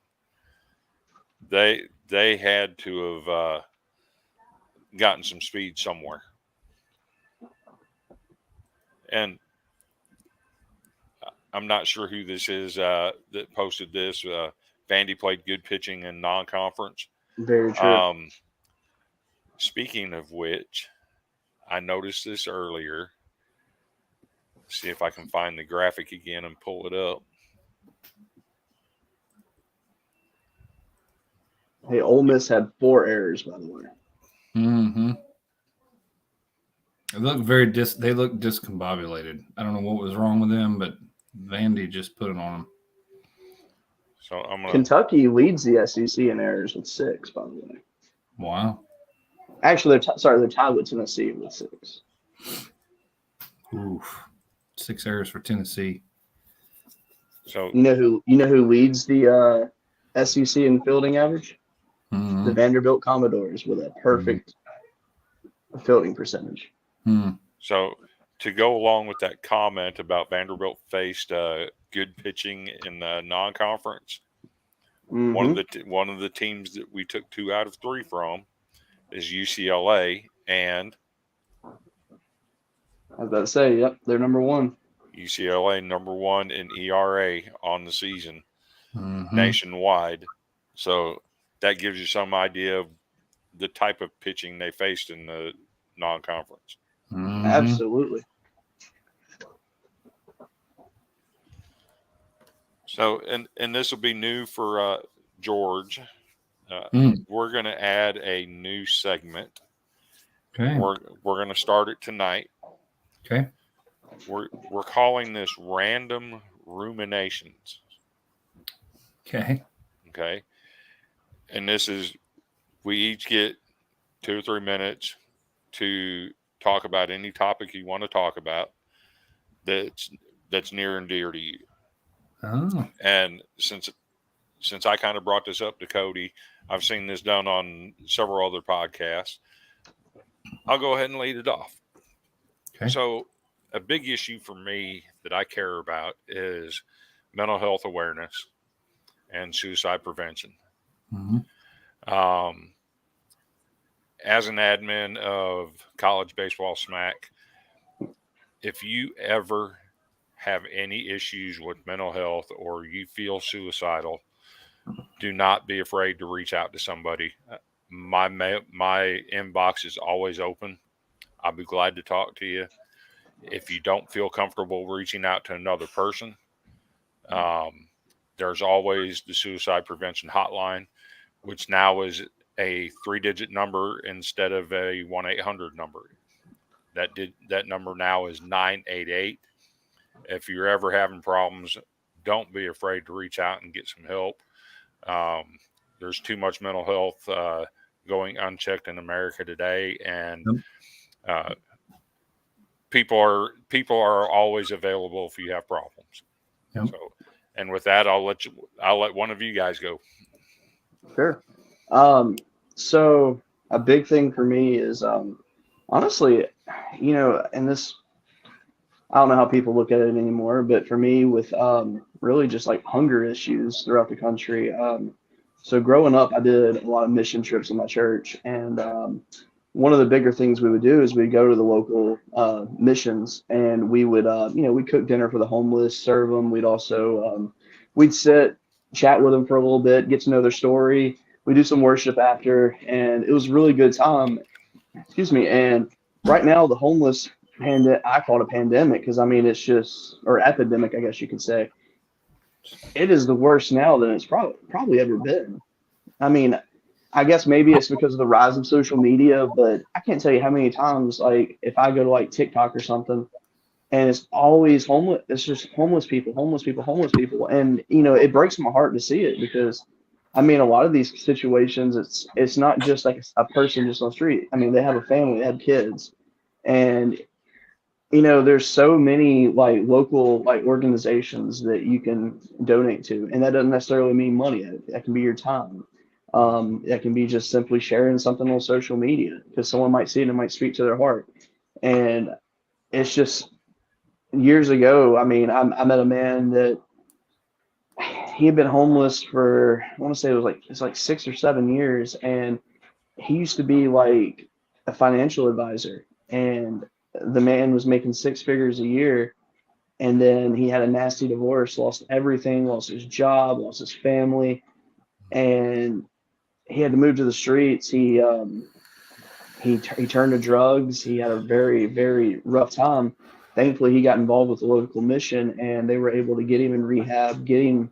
they had to have gotten some speed somewhere. And I'm not sure who this is that posted this. Vandy played good pitching in non-conference. Very true. Speaking of which, I noticed this earlier. See if I can find the graphic again and pull it up. Hey, Ole Miss had 4 errors, by the way. They look they look discombobulated. I don't know what was wrong with them, but Vandy just put it on them. So Kentucky leads the SEC in errors with 6, by the way. Wow. Actually, they're tied with Tennessee with 6. Oof. 6 errors for Tennessee. So you know who leads the SEC in fielding average? The Vanderbilt Commodores with a perfect fielding percentage. So to go along with that comment about Vanderbilt faced good pitching in the non-conference, one of the teams that we took 2 out of 3 from is UCLA, and I was about to say, yep, they're number 1. UCLA number 1 in ERA on the season nationwide. So that gives you some idea of the type of pitching they faced in the non-conference. Absolutely. So, and this will be new for George. We're going to add a new segment. Okay. We're going to start it tonight. Okay. We're calling this Random Ruminations. Okay. Okay. And this is, we each get 2 or 3 minutes to talk about any topic you want to talk about that's near and dear to you. Oh. And since I kind of brought this up to Cody, I've seen this done on several other podcasts. I'll go ahead and lead it off. Okay. So a big issue for me that I care about is mental health awareness and suicide prevention. As an admin of College Baseball Smack, if you ever have any issues with mental health or you feel suicidal, do not be afraid to reach out to somebody. My inbox is always open. I'll be glad to talk to you. If you don't feel comfortable reaching out to another person, there's always the suicide prevention hotline, which now is a 3-digit number instead of a 1-800 number. That number now is 988. If you're ever having problems, don't be afraid to reach out and get some help. There's too much mental health going unchecked in America today, and people are always available if you have problems. Yep. So, and with that, I'll let one of you guys go. Sure. So a big thing for me is honestly, and this, I don't know how people look at it anymore, but for me, with really just like hunger issues throughout the country. So growing up, I did a lot of mission trips in my church, and one of the bigger things we would do is we'd go to the local missions, and we would, we'd cook dinner for the homeless, serve them. We'd also, we'd sit, chat with them for a little bit, get to know their story. We do some worship after, and it was a really good time. Excuse me. And right now, the homeless I call it a pandemic because it's just, or epidemic, I guess you could say. It is the worst now than it's probably ever been. I guess maybe it's because of the rise of social media, but I can't tell you how many times, like, if I go to like TikTok or something, and it's always homeless, it's just homeless people. And, it breaks my heart to see it because, a lot of these situations, it's not just like a person just on the street. They have a family, they have kids. And, there's so many like local like organizations that you can donate to. And that doesn't necessarily mean money. That can be your time. That can be just simply sharing something on social media because someone might see it and it might speak to their heart. And it's just years ago, I met a man that he had been homeless for, I want to say it's like 6 or 7 years. And he used to be like a financial advisor, and the man was making 6 figures a year. And then he had a nasty divorce, lost everything, lost his job, lost his family, and he had to move to the streets. He turned to drugs. He had a very, very rough time. Thankfully, he got involved with the local mission, and they were able to get him in rehab, get him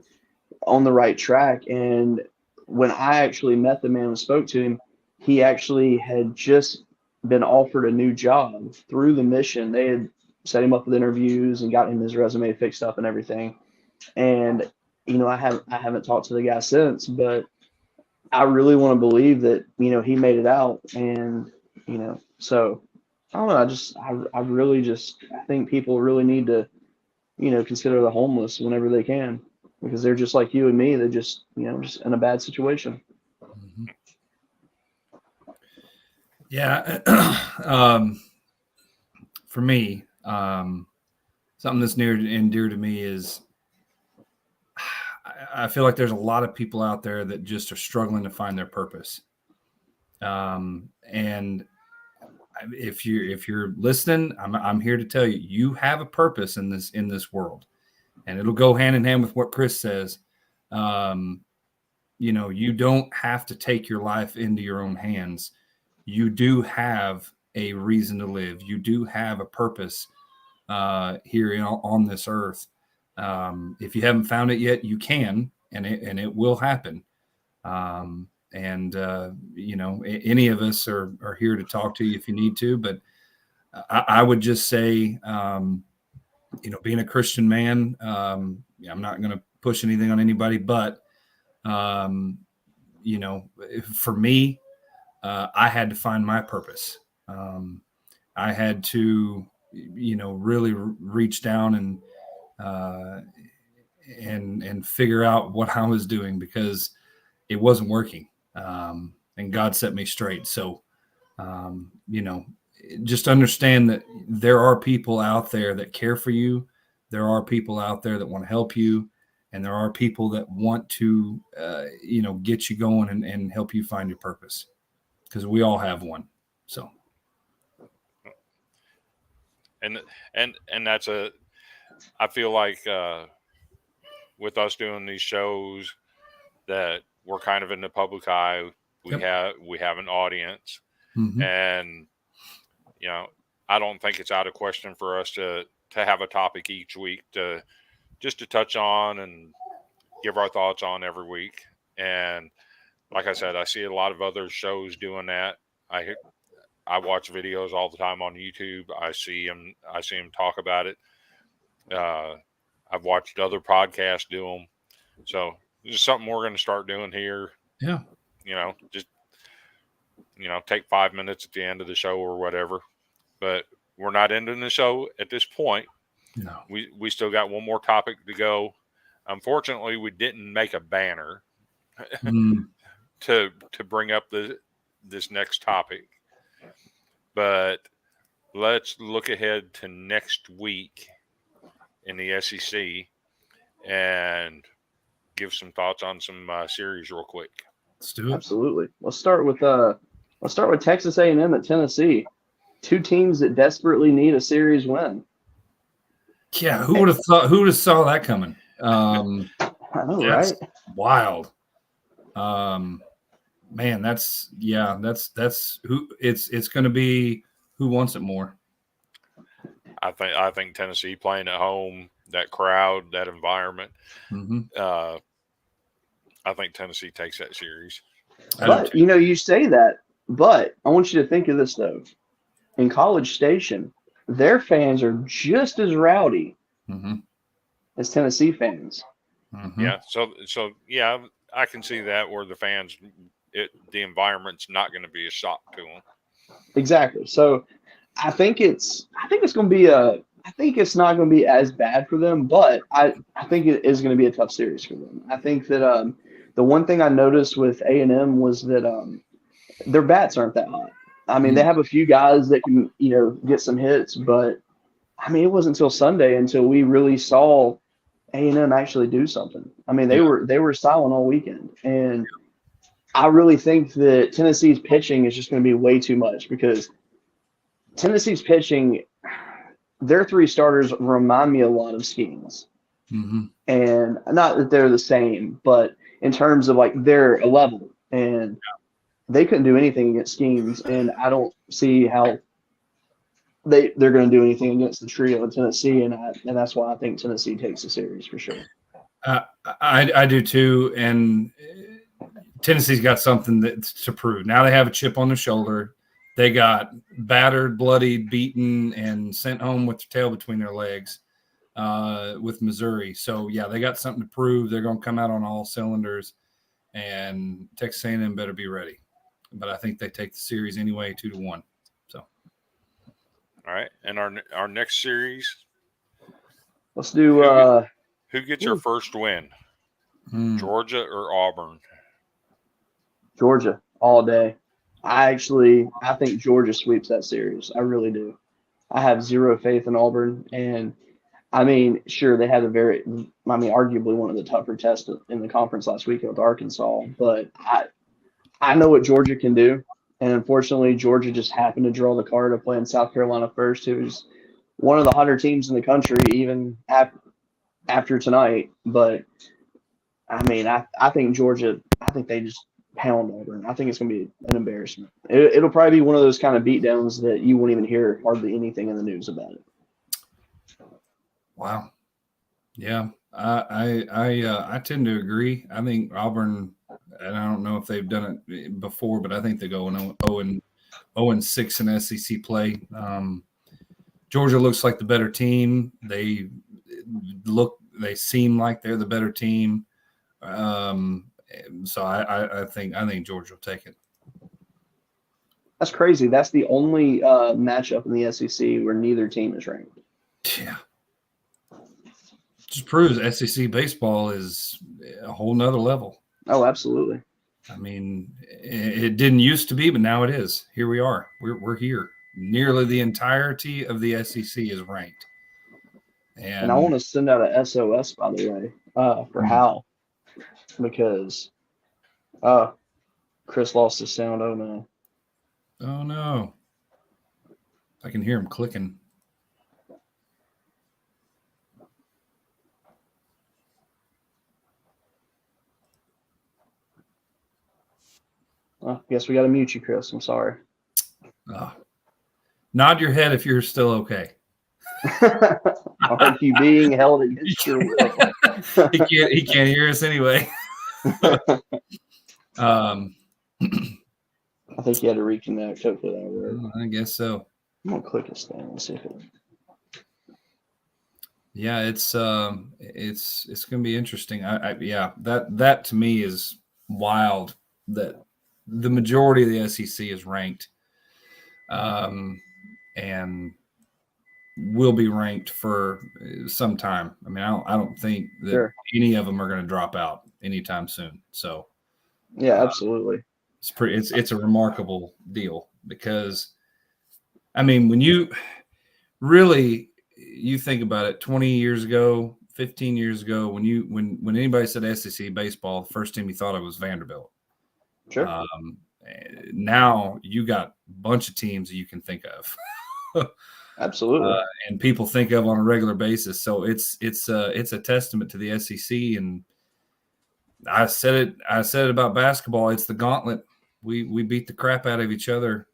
on the right track. And when I actually met the man and spoke to him, he actually had just been offered a new job through the mission. They had set him up with interviews and got him his resume fixed up and everything. And, I haven't talked to the guy since, but I really want to believe that, he made it out. And, so I don't know. I really I think people really need to, consider the homeless whenever they can, because they're just like you and me. They're just, just in a bad situation. Yeah. For me, something that's near and dear to me is I feel like there's a lot of people out there that just are struggling to find their purpose. And if you're listening, I'm here to tell you, you have a purpose in this world, and it'll go hand in hand with what Chris says. You don't have to take your life into your own hands. You do have a reason to live. You do have a purpose here on this earth. If you haven't found it yet, you can, and it will happen. Any of us are here to talk to you if you need to, but I would just say, being a Christian man, I'm not going to push anything on anybody, but, for me, I had to find my purpose. I had to, really reach down and figure out what I was doing, because it wasn't working. And God set me straight. So, just understand that there are people out there that care for you. There are people out there that want to help you. And there are people that want to, get you going and help you find your purpose, because we all have one. So. And that's I feel like with us doing these shows that we're kind of in the public eye. We have an audience, Mm-hmm. and I don't think it's out of question for us to have a topic each week to touch on and give our thoughts on every week. And like I said, I see a lot of other shows doing that. I watch videos all the time on YouTube. I see them talk about it. I've watched other podcasts do them. So this is something we're going to start doing here. Yeah. Just, take 5 minutes at the end of the show or whatever. But we're not ending the show at this point. No. We still got one more topic to go. Unfortunately, we didn't make a banner to bring up this next topic. But let's look ahead to next week in the SEC and give some thoughts on some series real quick. Let's do it. Absolutely. Let's start with Texas A&M at Tennessee. Two teams that desperately need a series win. Yeah, who would have saw that coming? I know, right? Wild. Man, that's who it's going to be. Who wants it more? I think Tennessee playing at home, that crowd, that environment. Mm-hmm. I think Tennessee takes that series. But you say that, but I want you to think of this though. In College Station, their fans are just as rowdy as Tennessee fans. Mm-hmm. Yeah. So yeah, I can see that where the fans, the environment's not going to be a shock to them. Exactly. So I think it's going to be I think it's not going to be as bad for them, but I think it is going to be a tough series for them. I think that the one thing I noticed with A&M was that their bats aren't that hot. I mean, they have a few guys that can, get some hits, but I mean, it wasn't until Sunday until we really saw A&M actually do something. I mean, they were silent all weekend, and I really think that Tennessee's pitching is just going to be way too much, because Tennessee's pitching, their three starters remind me a lot of Skeens. Mm-hmm. And not that they're the same, but in terms of like they're a level, and they couldn't do anything against Skeens, and I don't see how they're going to do anything against the trio of Tennessee, and that's why I think Tennessee takes the series for sure. I do too, and Tennessee's got something to prove. Now they have a chip on their shoulder. They got battered, bloodied, beaten, and sent home with their tail between their legs with Missouri. So, yeah, they got something to prove. They're going to come out on all cylinders, and Texas A&M better be ready. But I think they take the series anyway, 2-1. So, all right, and our next series. Let's do. Who gets your first win? Georgia or Auburn? Georgia all day. I think Georgia sweeps that series. I really do. I have zero faith in Auburn, and I mean, sure, they had arguably one of the tougher tests in the conference last week with Arkansas, but I know what Georgia can do, and unfortunately, Georgia just happened to draw the card of playing South Carolina first, who's one of the hotter teams in the country, even after tonight. But I mean, I think Georgia. I think they just pound Auburn. I think it's going to be an embarrassment. It'll probably be one of those kind of beatdowns that you won't even hear hardly anything in the news about it. Wow. Yeah, I tend to agree. I think Auburn, and I don't know if they've done it before, but I think they go 0-6 in SEC play. Georgia looks like the better team. They seem like they're the better team. So I think Georgia will take it. That's crazy. That's the only matchup in the SEC where neither team is ranked. Yeah. Just proves SEC baseball is a whole nother level. Oh, absolutely. I mean, it didn't used to be, but now it is. Here we are. We're here. Nearly the entirety of the SEC is ranked. And I want to send out a SOS, by the way, for Hal, because Chris lost his sound. Oh, no. Oh, no. I can hear him clicking. I guess we got to mute you, Chris. I'm sorry. Nod your head if you're still okay. Are you being held against your will? He can't hear us anyway. I think you had to reconnect. Hopefully that worked. I guess so. I'm gonna click this thing and see if it. Yeah, it's gonna be interesting. That to me is wild that the majority of the SEC is ranked, and will be ranked for some time. I mean, I don't think that any of them are going to drop out anytime soon. So, yeah, absolutely. It's a remarkable deal because, I mean, when you think about it, 20 years ago, 15 years ago, when anybody said SEC baseball, the first team you thought of was Vanderbilt. Sure. Now you got a bunch of teams that you can think of. Absolutely. And people think of on a regular basis. So it's a testament to the SEC. And I said it about basketball. It's the gauntlet. We beat the crap out of each other,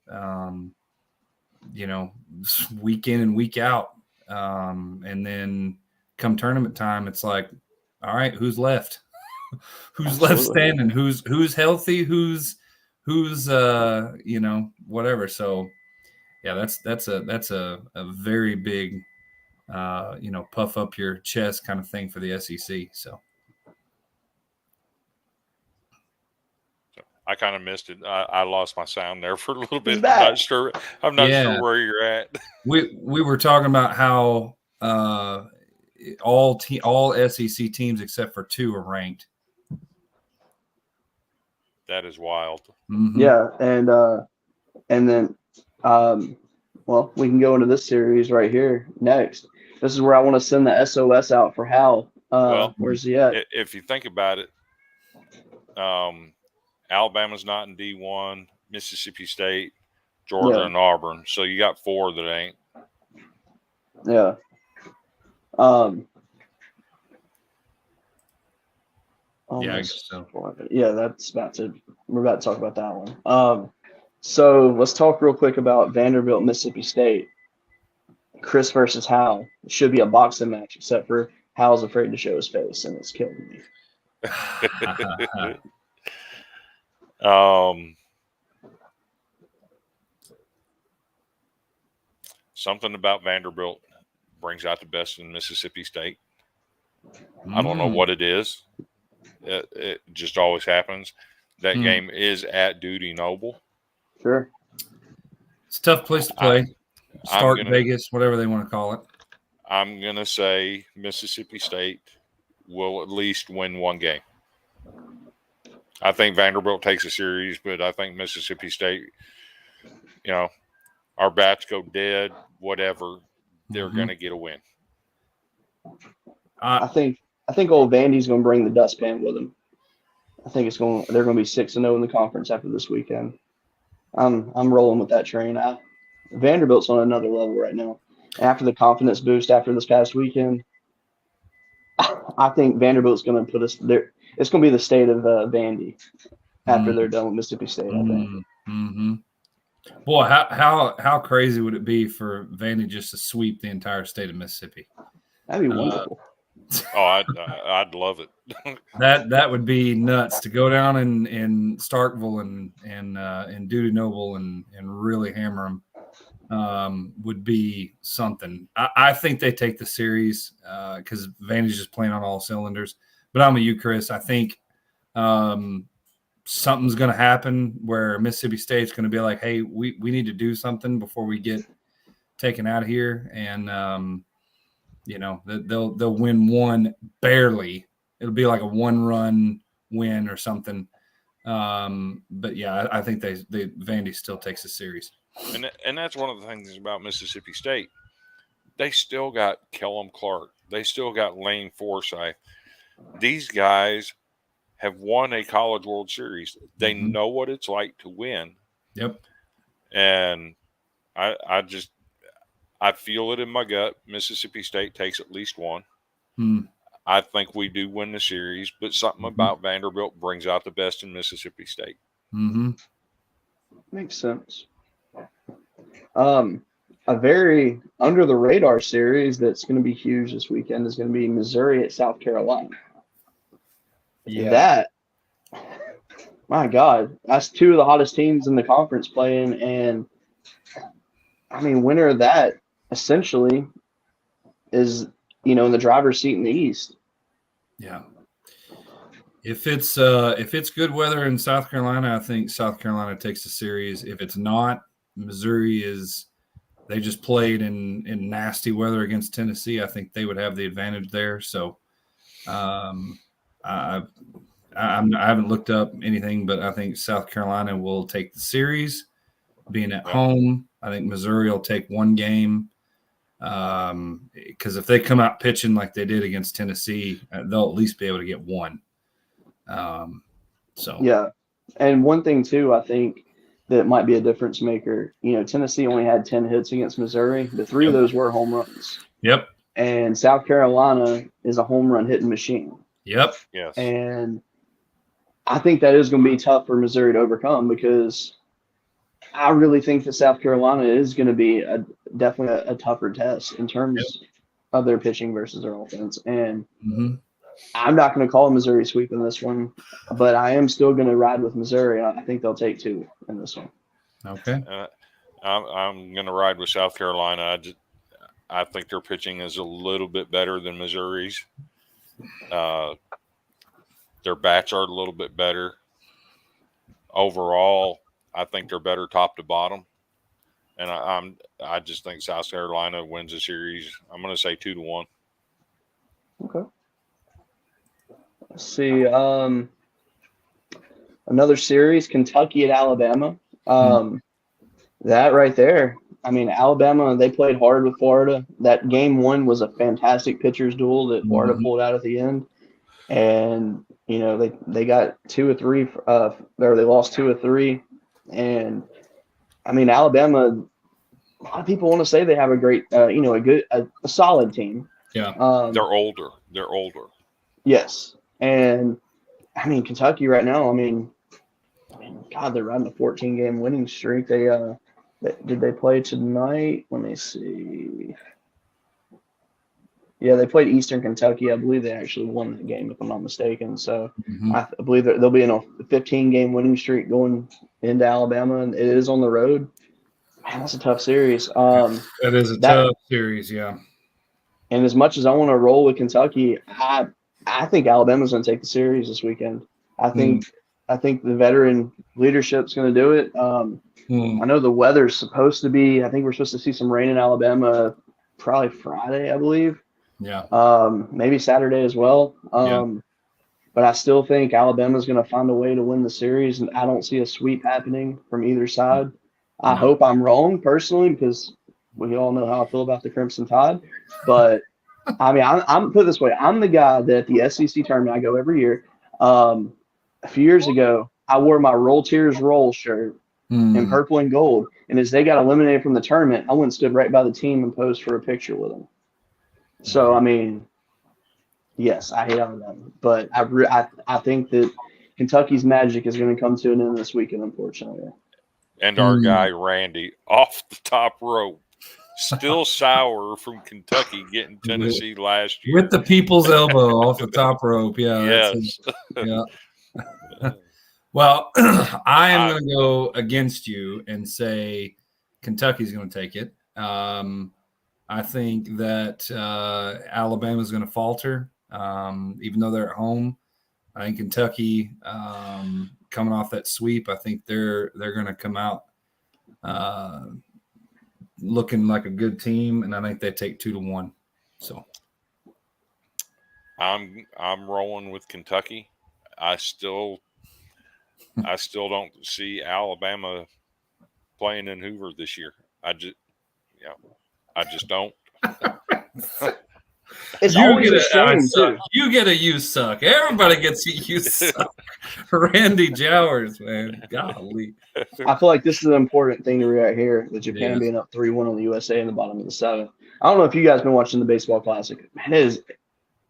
week in and week out. And then come tournament time, it's like, all right, who's left? Who's left standing? Who's healthy? Who's whatever. So yeah, that's a very big puff up your chest kind of thing for the SEC. So I kind of missed it. I lost my sound there for a little bit. I'm not sure where you're at. We were talking about how all SEC teams except for 2 are ranked. That is wild. Mm-hmm. Yeah, and then well, we can go into this series right here next. This is where I want to send the SOS out for Hal. Where's he at? If you think about it, Alabama's not in D1, Mississippi State, Georgia, and Auburn. So you got 4 that ain't. Yeah. Yeah, I guess so. Yeah, we're about to talk about that one. So let's talk real quick about Vanderbilt, Mississippi State. Chris versus Hal. It should be a boxing match, except for Hal's afraid to show his face, and it's killing me. Something about Vanderbilt brings out the best in Mississippi State. I don't know what it is. It just always happens. That game is at Duty Noble. Sure. It's a tough place to play. Vegas, whatever they want to call it. I'm going to say Mississippi State will at least win 1 game. I think Vanderbilt takes a series, but I think Mississippi State, our bats go dead, whatever, they're going to get a win. I think old Vandy's going to bring the dustpan with him. I think they're going to be 6-0 in the conference after this weekend. I'm rolling with that train. Vanderbilt's on another level right now. After the confidence boost after this past weekend, I think Vanderbilt's going to put us there. It's going to be the state of Vandy after they're done with Mississippi State, I think. Mm-hmm. Boy, how crazy would it be for Vandy just to sweep the entire state of Mississippi? That'd be wonderful. I'd love it. That would be nuts to go down in Starkville and Duty Noble and really hammer them. Would be something. I think they take the series because Vandy's just playing on all cylinders. But I'm with you, Chris. I think something's going to happen where Mississippi State's going to be like, hey, we need to do something before we get taken out of here. And, they'll win one barely. It'll be like a 1-run win or something. But, yeah, I think Vandy still takes the series. And that's one of the things about Mississippi State. They still got Kellum Clark. They still got Lane Forsythe. These guys have won a College World Series. They know what it's like to win. Yep. And I feel it in my gut. Mississippi State takes at least one. I think we do win the series, but something about Vanderbilt brings out the best in Mississippi State. Makes sense. A very under the radar series that's going to be huge this weekend is going to be Missouri at South Carolina. Yeah. That, my God, that's two of the hottest teams in the conference playing. And I mean, winner of that essentially is, in the driver's seat in the East. Yeah. If it's good weather in South Carolina, I think South Carolina takes the series. If it's not, Missouri they just played in nasty weather against Tennessee. I think they would have the advantage there. So I haven't looked up anything, but I think South Carolina will take the series. Being at home, I think Missouri will take one game. Because if they come out pitching like they did against Tennessee, they'll at least be able to get one. Yeah. And one thing too, I think that might be a difference maker. Tennessee only had 10 hits against Missouri. The 3 of those were home runs. Yep. And South Carolina is a home run hitting machine. Yep. Yes. And I think that is going to be tough for Missouri to overcome because I really think that South Carolina is going to be definitely a tougher test in terms of their pitching versus their offense. And I'm not going to call Missouri sweeping this one, but I am still going to ride with Missouri. I think they'll take 2 in this one. Okay. I'm going to ride with South Carolina. I think their pitching is a little bit better than Missouri's. Their bats are a little bit better. Overall, I think they're better top to bottom. And I just think South Carolina wins the series. I'm going to say 2-1. Okay. Let's see. Another series, Kentucky at Alabama. That right there. I mean, Alabama, they played hard with Florida. That game 1 was a fantastic pitcher's duel that Florida pulled out at the end. And, they got 2 or 3, or they lost 2 or 3. And, I mean, Alabama, a lot of people want to say they have a great, a solid team. Yeah. They're older. Yes. And, I mean, Kentucky right now, God, they're riding a 14-game winning streak. Did they play tonight? Let me see. Yeah, they played Eastern Kentucky. I believe they actually won that game, if I'm not mistaken. So I believe they'll be in a 15-game winning streak going into Alabama, and it is on the road. Man, that's a tough series. That is a tough series, yeah. And as much as I want to roll with Kentucky, I think Alabama's going to take the series this weekend. I think the veteran leadership's going to do it. I know the weather's supposed to be. I think we're supposed to see some rain in Alabama probably Friday, I believe. Yeah. Maybe Saturday as well. but I still think Alabama's going to find a way to win the series, and I don't see a sweep happening from either side. I hope I'm wrong personally, because we all know how I feel about the Crimson Tide. But I mean, I'm put it this way: I'm the guy that the SEC tournament I go every year. A few years ago, I wore my Roll Tears Roll shirt in purple and gold, and as they got eliminated from the tournament, I went and stood right by the team and posed for a picture with them. So I mean, yes, I hate Alabama, but I think that Kentucky's magic is going to come to an end this weekend, unfortunately. And our guy Randy off the top rope, still sour from Kentucky getting Tennessee last year with the people's elbow off the top rope. Yeah. Yes. Yeah. Well, I am going to go against you and say Kentucky's going to take it. I think that Alabama is going to falter, even though they're at home. I think Kentucky, coming off that sweep, I think they're going to come out looking like a good team, and I think they take 2-1. So I'm rolling with Kentucky. I still don't see Alabama playing in Hoover this year. I just don't. It's always a shame, too. You get a you suck. Everybody gets a you suck. Randy Jowers, man. Golly. I feel like this is an important thing to read right here, with Japan being up 3-1 on the USA in the bottom of the 7th. I don't know if you guys been watching the Baseball Classic. Man,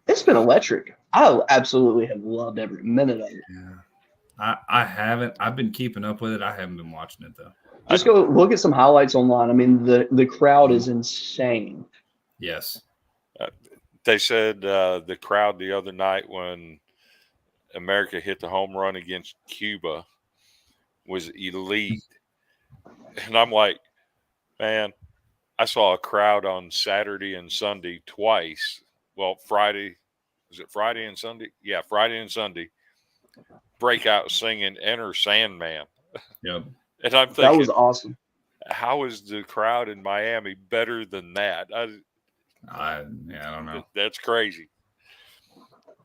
it's been electric. I absolutely have loved every minute of it. Yeah. I haven't. I've been keeping up with it. I haven't been watching it, though. Just go look at some highlights online. I mean, the crowd is insane. Yes. They said the crowd the other night when America hit the home run against Cuba was elite. And I'm like, man, I saw a crowd on Saturday and Sunday twice. Well, Friday. Was it Friday and Sunday? Yeah, Friday and Sunday. Break out singing Enter Sandman. Yep. And I'm thinking, that was awesome. How is the crowd in Miami better than that? I don't know. That's crazy.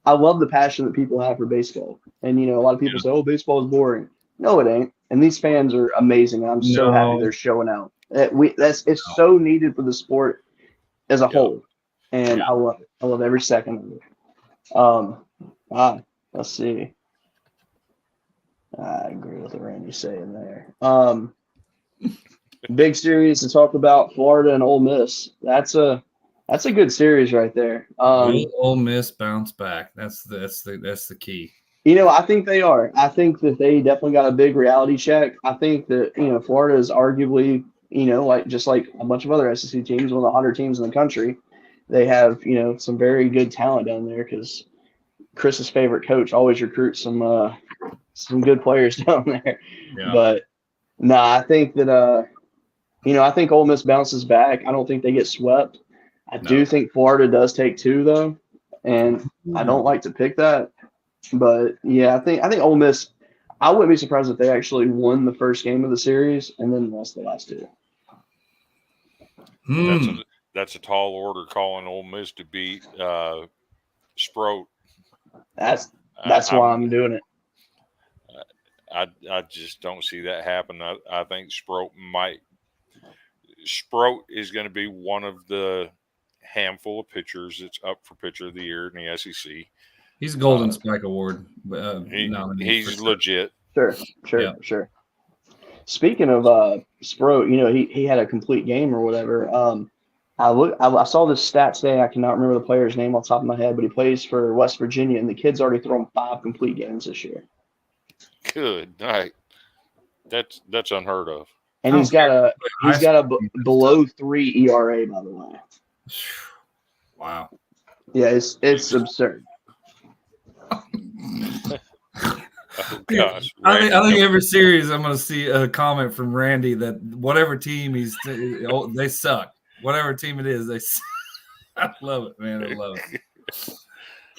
I love the passion that people have for baseball. And, a lot of people say, oh, baseball is boring. No, it ain't. And these fans are amazing. I'm so happy they're showing out. It's so needed for the sport as a whole. And I love it. I love every second of it. Let's see. I agree with what Randy's saying there. Big series to talk about, Florida and Ole Miss. That's a good series right there. Will Ole Miss bounce back? That's the key. I think they are. I think that they definitely got a big reality check. I think that Florida is arguably just like a bunch of other SEC teams, one of the hotter teams in the country. They have some very good talent down there because Chris's favorite coach always recruits some good players down there. Yeah. But no, I think that I think Ole Miss bounces back. I don't think they get swept. I do think Florida does take 2 though, and I don't like to pick that. But yeah, I think Ole Miss. I wouldn't be surprised if they actually won the first game of the series and then lost the last 2. That's a tall order, calling Ole Miss to beat Sproat. That's why I'm doing it. I just don't see that happen. I think Sproat is going to be one of the handful of pitchers that's up for pitcher of the year in the SEC. He's a Golden Spike Award. He's legit. Sure. Speaking of Sproat, he had a complete game or whatever. I saw this stat today. I cannot remember the player's name off the top of my head, but he plays for West Virginia, and the kid's already thrown 5 complete games this year. Good night. That's unheard of. And he's got a below 3 ERA, by the way. Wow. Yeah, it's absurd. Oh, gosh. I think every series I'm going to see a comment from Randy that whatever team they suck. Whatever team it is, they suck. I love it, man. I love it.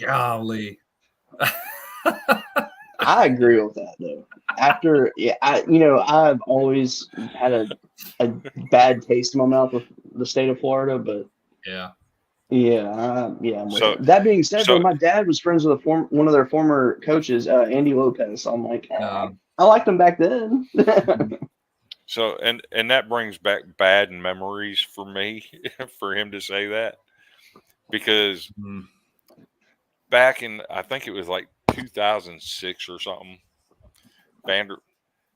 Golly. I agree with that, though. I've always had a bad taste in my mouth with the state of Florida, but yeah, Yeah, I'm with So it. That being said, so though, my dad was friends with one of their former coaches, Andy Lopez. So I'm like, Um, I liked him back then. So and that brings back bad memories for me for him to say that, because mm, back in, I think it was like 2006 or something,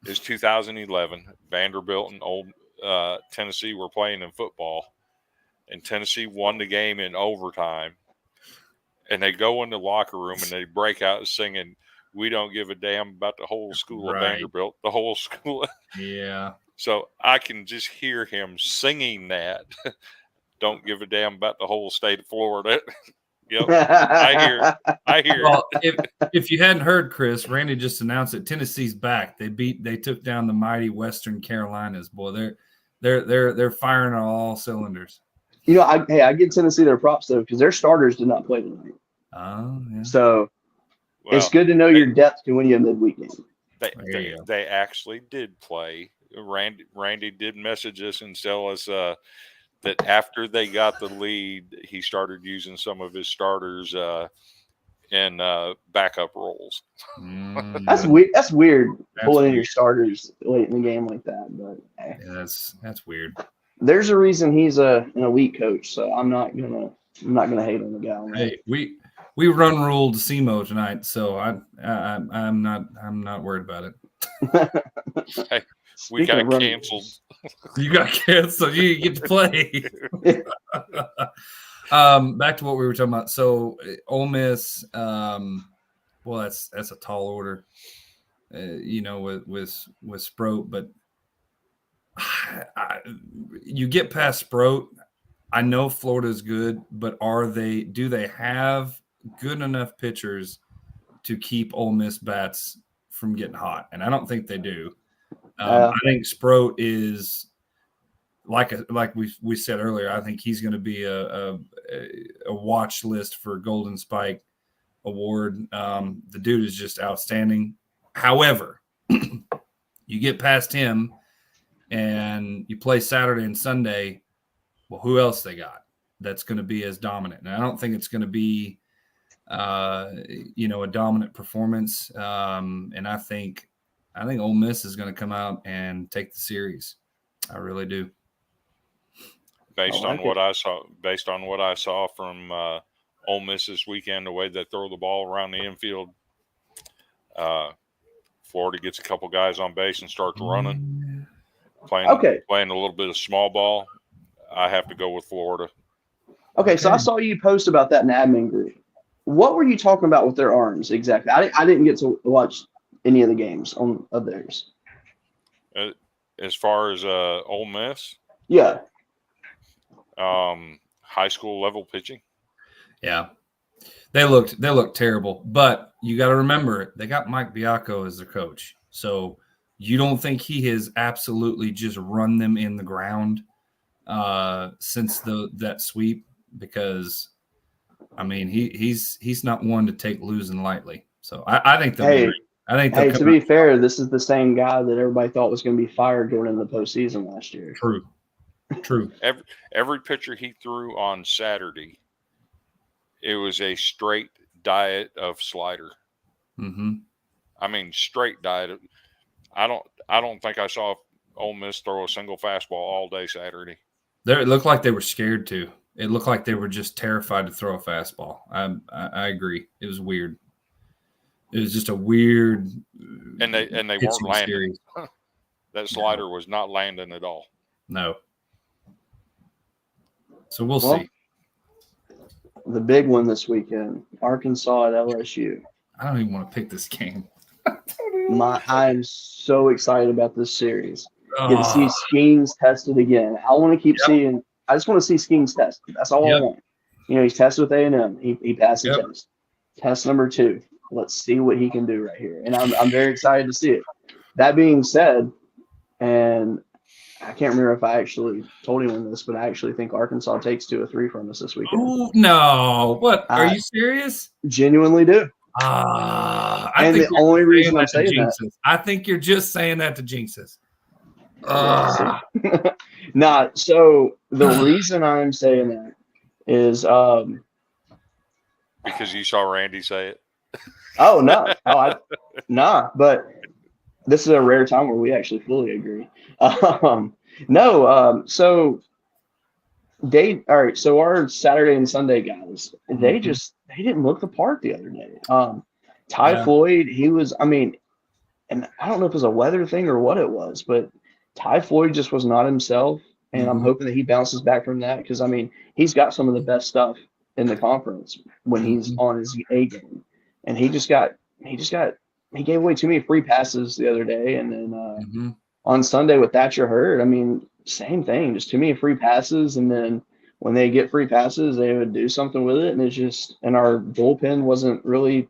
is 2011. Vanderbilt and old Tennessee were playing in football, and Tennessee won the game in overtime. And they go in the locker room and they break out singing, "We don't give a damn about the whole school of Right. Vanderbilt, the whole school." yeah. So I can just hear him singing that. Don't give a damn about the whole state of Florida. Yep, I hear it. I hear Well, it. if you hadn't heard, Chris, Randy just announced that Tennessee's back. They took down the mighty Western Carolinas. Boy, they're firing on all cylinders. I give Tennessee their props though, because their starters did not play tonight. Oh, yeah. So it's Well, good to know your depth can win you a midweek game. There you go. they actually did play. Randy did message us and tell us that after they got the lead, he started using some of his starters in backup roles. That's weird. That's weird. That's Pulling in weird. your starters late in the game like that, but Yeah, that's weird. there's a reason he's an elite coach. So I'm not gonna hate on the guy. On that. Hey, we run ruled SEMO tonight, so I'm not worried about it. Hey, we Speaking got of running canceled. rules. You got canceled. You get to play. Back to what we were talking about. So Ole Miss, well, that's a tall order, with Sproat, but you get past Sproat. I know Florida's good, but do they have good enough pitchers to keep Ole Miss bats from getting hot? And I don't think they do. I think Sproat is like we said earlier. I think he's going to be a watch list for Golden Spike Award. The dude is just outstanding. However, you get past him and you play Saturday and Sunday. Well, who else they got that's going to be as dominant? And I don't think it's going to be, a dominant performance. And I think Ole Miss is going to come out and take the series. I really do. Based on what I saw from Ole Miss this weekend, the way they throw the ball around the infield, Florida gets a couple guys on base and starts running, playing a little bit of small ball. I have to go with Florida. Okay, so I saw you post about that in the admin group. What were you talking about with their arms exactly? I didn't get to watch any of the games of theirs. As far as Ole Miss, yeah, high school level pitching. Yeah, they looked terrible. But you got to remember, they got Mike Biacco as their coach, so you don't think he has absolutely just run them in the ground since that sweep, because I mean he's not one to take losing lightly. So I think they'll to be fair, this is the same guy that everybody thought was going to be fired going into the postseason last year. True. Every pitcher he threw on Saturday, it was a straight diet of slider. Mm-hmm. I mean, straight diet. I don't think I saw Ole Miss throw a single fastball all day Saturday. It looked like they were scared to. It looked like they were just terrified to throw a fastball. I agree. It was weird. It was just a weird. And they weren't landing. That slider was not landing at all. No. So we'll see. The big one this weekend, Arkansas at LSU. I don't even want to pick this game. I'm so excited about this series. Get to see Skeens tested again. I want to keep seeing. I just want to see Skeens tested. That's all I want. He's tested with A&M. He passed the test. Test number 2. Let's see what he can do right here, and I'm very excited to see it. That being said, and I can't remember if I actually told anyone this, but I actually think Arkansas takes 2 or 3 from us this weekend. Oh no! What? Are you serious? Genuinely do. I think the only reason I'm saying that, I think you're just saying that to jinx us. Nah. So the reason I'm saying that is Because you saw Randy say it. oh no, nah, but this is a rare time where we actually fully agree. No, so all right, so our Saturday and Sunday guys, they didn't look the part the other day. Ty Floyd, he was, I mean, and I don't know if it was a weather thing or what it was, but Ty Floyd just was not himself, and I'm hoping that he bounces back from that because I mean he's got some of the best stuff in the conference when he's on his A game, and he gave away too many free passes the other day, and then on Sunday with Thatcher Hurd, I mean same thing, just too many free passes, and then when they get free passes, they would do something with it, and it's just and our bullpen wasn't really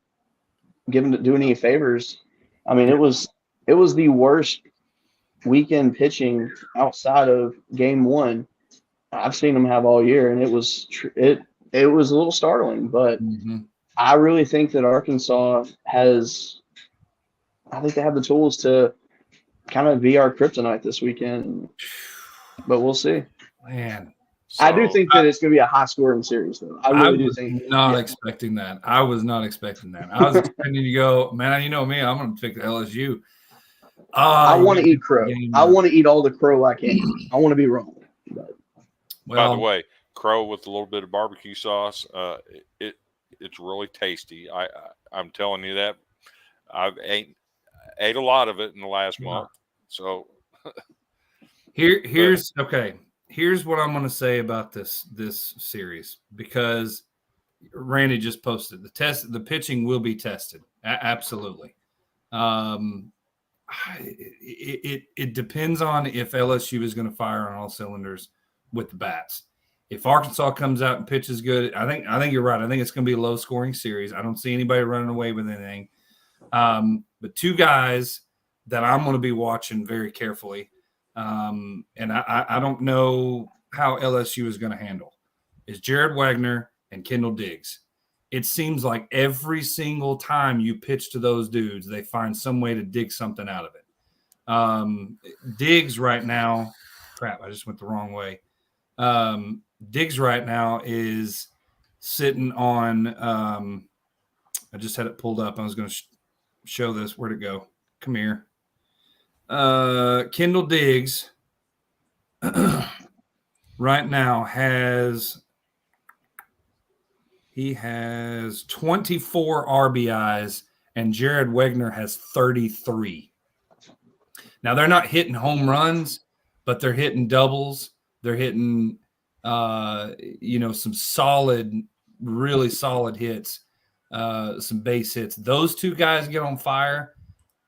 doing any favors. I mean, it was the worst weekend pitching outside of game one I've seen them have all year, and it was it was a little startling. But I really think that Arkansas has. I think they have the tools to kind of be our kryptonite this weekend, but we'll see. Man. So, I do think that it's going to be a high-scoring series, though. I really do think. Not expecting that. I was not expecting that. I was expecting you to go, man. You know me. I'm going to pick LSU. I want to eat crow. I want to eat all the crow I can. I want to be wrong. But. By the way, crow with a little bit of barbecue sauce, it's really tasty. I'm telling you that. I've ate a lot of it in the last month. So here's okay. Here's what I'm going to say about this series, because Randy just posted the pitching will be tested. Absolutely. It depends on if LSU is going to fire on all cylinders with the bats. If Arkansas comes out and pitches good, I think you're right. I think it's going to be a low scoring series. I don't see anybody running away with anything. But two guys that I'm going to be watching very carefully. And I don't know how LSU is going to handle is Jared Wagner and Kendall Diggs. It seems like every single time you pitch to those dudes, they find some way to dig something out of it. Diggs right now, crap, I just went the wrong way. Diggs right now is sitting on, I just had it pulled up. I was going to show this. Where'd it go? Come here. Kendall Diggs right now has 24 RBIs and Jared Wagner has 33. Now they're not hitting home runs, but they're hitting doubles. They're hitting some solid, really solid hits, some base hits. Those two guys get on fire.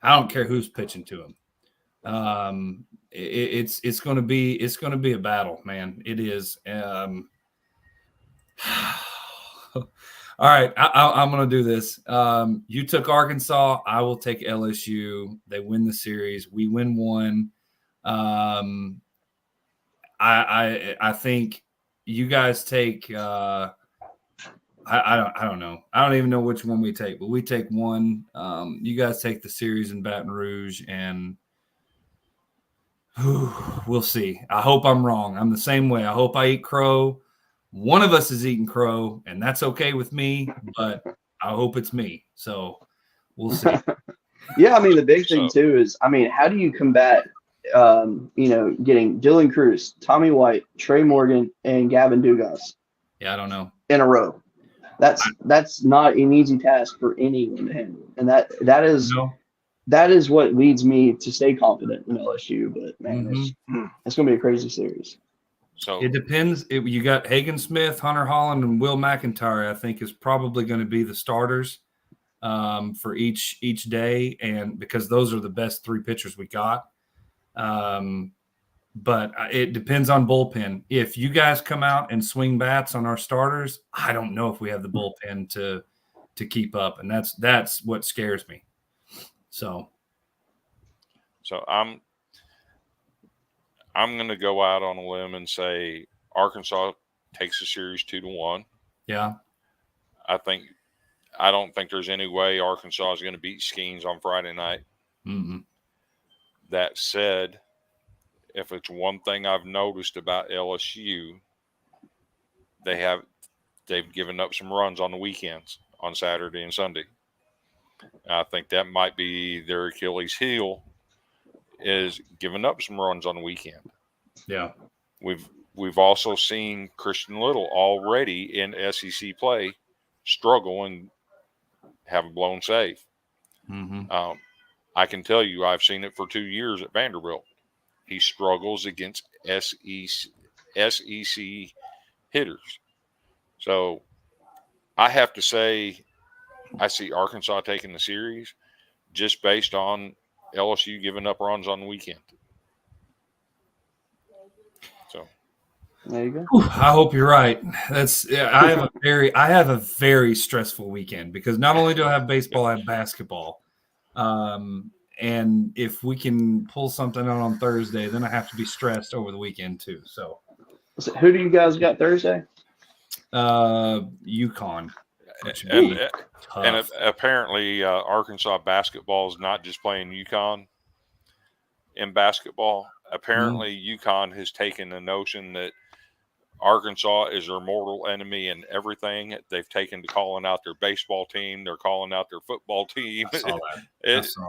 I don't care who's pitching to them. It's going to be a battle, man. It is. All right, I'm going to do this. You took Arkansas. I will take LSU. They win the series. We win one. I think you guys take. I don't know. I don't even know which one we take, but we take one. You guys take the series in Baton Rouge, and we'll see. I hope I'm wrong. I'm the same way. I hope I eat crow. One of us is eating crow, and that's okay with me, but I hope it's me. So we'll see. Yeah, I mean, the big thing, too, is, I mean, how do you combat, getting Dylan Cruz, Tommy White, Trey Morgan, and Gavin Dugas? Yeah, I don't know. In a row. That's not an easy task for anyone to handle. And that is what leads me to stay confident in LSU. But, man, it's going to be a crazy series. So it depends. You got Hagen Smith, Hunter Holland, and Will McIntyre, I think, is probably going to be the starters for each day, and because those are the best three pitchers we got. But it depends on bullpen. If you guys come out and swing bats on our starters, I don't know if we have the bullpen to keep up, and that's what scares me. So I'm going to go out on a limb and say Arkansas takes the series 2-1. Yeah. I don't think there's any way Arkansas is going to beat Skeens on Friday night. Mm-hmm. That said, if it's one thing I've noticed about LSU, they've given up some runs on the weekends, on Saturday and Sunday. I think that might be their Achilles heel, is giving up some runs on the weekend. Yeah. We've also seen Christian Little already in SEC play struggle and have a blown save. Mm-hmm. I can tell you I've seen it for 2 years at Vanderbilt. He struggles against SEC hitters. So I have to say I see Arkansas taking the series just based on LSU giving up runs on the weekend. So there you go. I hope you're right. I have a very stressful weekend because not only do I have baseball, I have basketball. And if we can pull something out on Thursday, then I have to be stressed over the weekend too. So who do you guys got Thursday? UConn. And apparently Arkansas basketball is not just playing UConn in basketball. Apparently UConn has taken the notion that Arkansas is their mortal enemy and everything. They've taken to calling out their baseball team. They're calling out their football team. I saw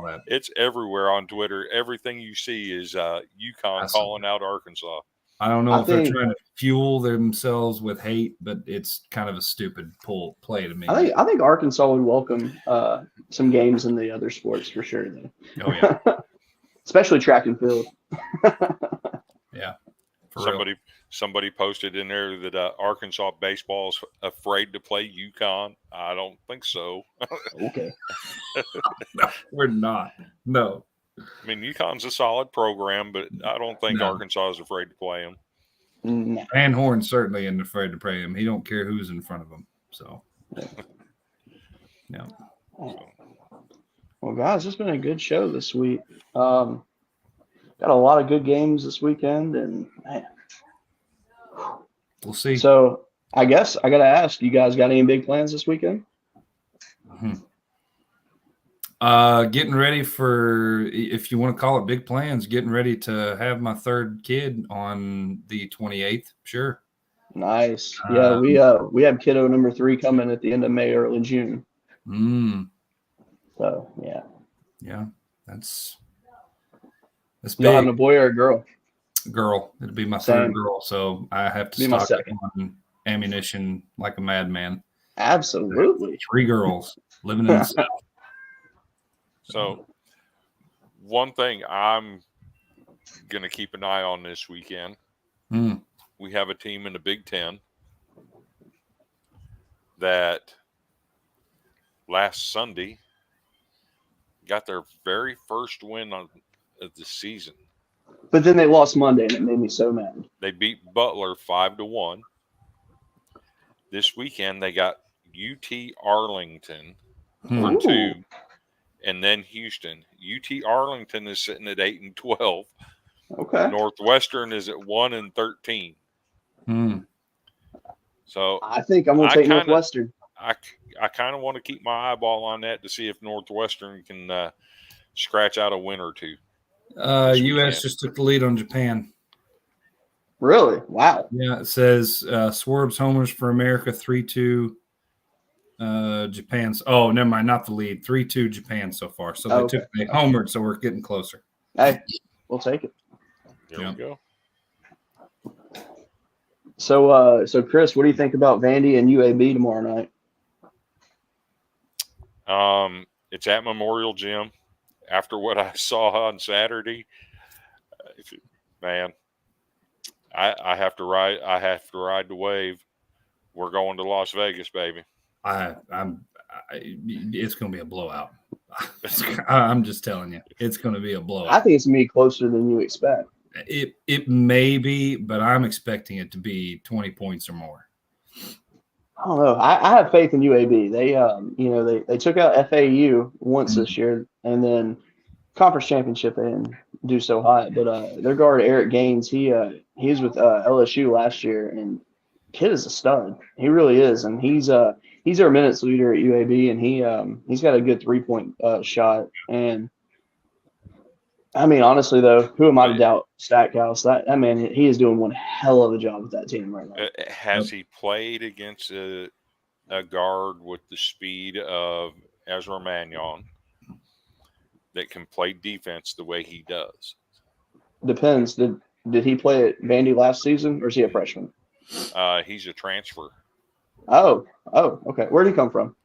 that. It's everywhere on Twitter. Everything you see is UConn calling out Arkansas. I don't know if they're trying to fuel themselves with hate, but it's kind of a stupid play to me. I think Arkansas would welcome some games in the other sports for sure. Though. Oh yeah, especially track and field. Yeah. Somebody posted in there that Arkansas baseball is afraid to play UConn. I don't think so. Okay. No, we're not. No. I mean, UConn's a solid program, but I don't think Arkansas is afraid to play them. No. Van Horn certainly isn't afraid to play him. He don't care who's in front of him. So, yeah. Well, guys, it's been a good show this week. Got a lot of good games this weekend, and man. We'll see. So I guess I got to ask, you guys got any big plans this weekend? Getting ready for, if you want to call it big plans, getting ready to have my third kid on the 28th. Sure. Nice. Yeah, we have kiddo number 3 coming at the end of May, early June. So yeah. Yeah, that's big. Y'all having a boy or a girl? Girl. It'll be my third girl, so I have to stock on ammunition like a madman. Absolutely. 3 girls living in the South. So one thing I'm going to keep an eye on this weekend, we have a team in the Big Ten that last Sunday got their very first win of the season. But then they lost Monday, and it made me so mad. They beat Butler 5-1. This weekend they got UT Arlington for 2, and then Houston. UT Arlington is sitting at 8-12. Okay. Northwestern is at 1-13. So I think I'm going to take Northwestern. I kind of want to keep my eyeball on that to see if Northwestern can scratch out a win or two. U.S. just took the lead on Japan. Really? Wow. Yeah, it says Swerve's homers for America 3-2. Japan's. Oh, never mind, not the lead. 3-2 Japan so far. So they homered, so we're getting closer. Hey, we'll take it. There we go. So Chris, what do you think about Vandy and UAB tomorrow night? It's at Memorial Gym. After what I saw on Saturday, man, I have to ride. I have to ride the wave. We're going to Las Vegas, baby. It's going to be a blowout. I'm just telling you, it's going to be a blowout. I think it's going to be closer than you expect. It may be, but I'm expecting it to be 20 points or more. I don't know. I have faith in UAB. They took out FAU once this year, and then conference championship they didn't do so hot. But their guard Eric Gaines, he was with LSU last year, and kid is a stud. He really is, and he's their minutes leader at UAB, and he's got a good 3-point shot. And I mean, honestly, though, who am I to But doubt Stackhouse? That man, he is doing one hell of a job with that team right now. has he played against a guard with the speed of Ezra Mannion that can play defense the way he does? Depends. Did he play at Vandy last season, or is he a freshman? He's a transfer. Oh, okay. Where'd he come from?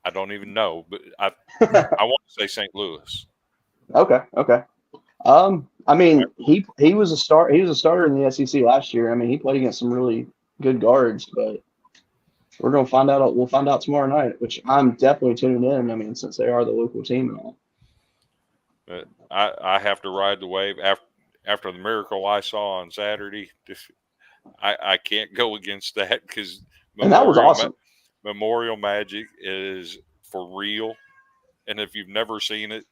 I don't even know, but I want to say St. Louis. Okay. I mean, he was a start. He was a starter in the SEC last year. I mean, he played against some really good guards, but we're gonna find out. We'll find out tomorrow night, which I'm definitely tuning in. I mean, since they are the local team and all. But I have to ride the wave after the miracle I saw on Saturday. I can't go against that because And that was awesome. Memorial Magic is for real. And if you've never seen it,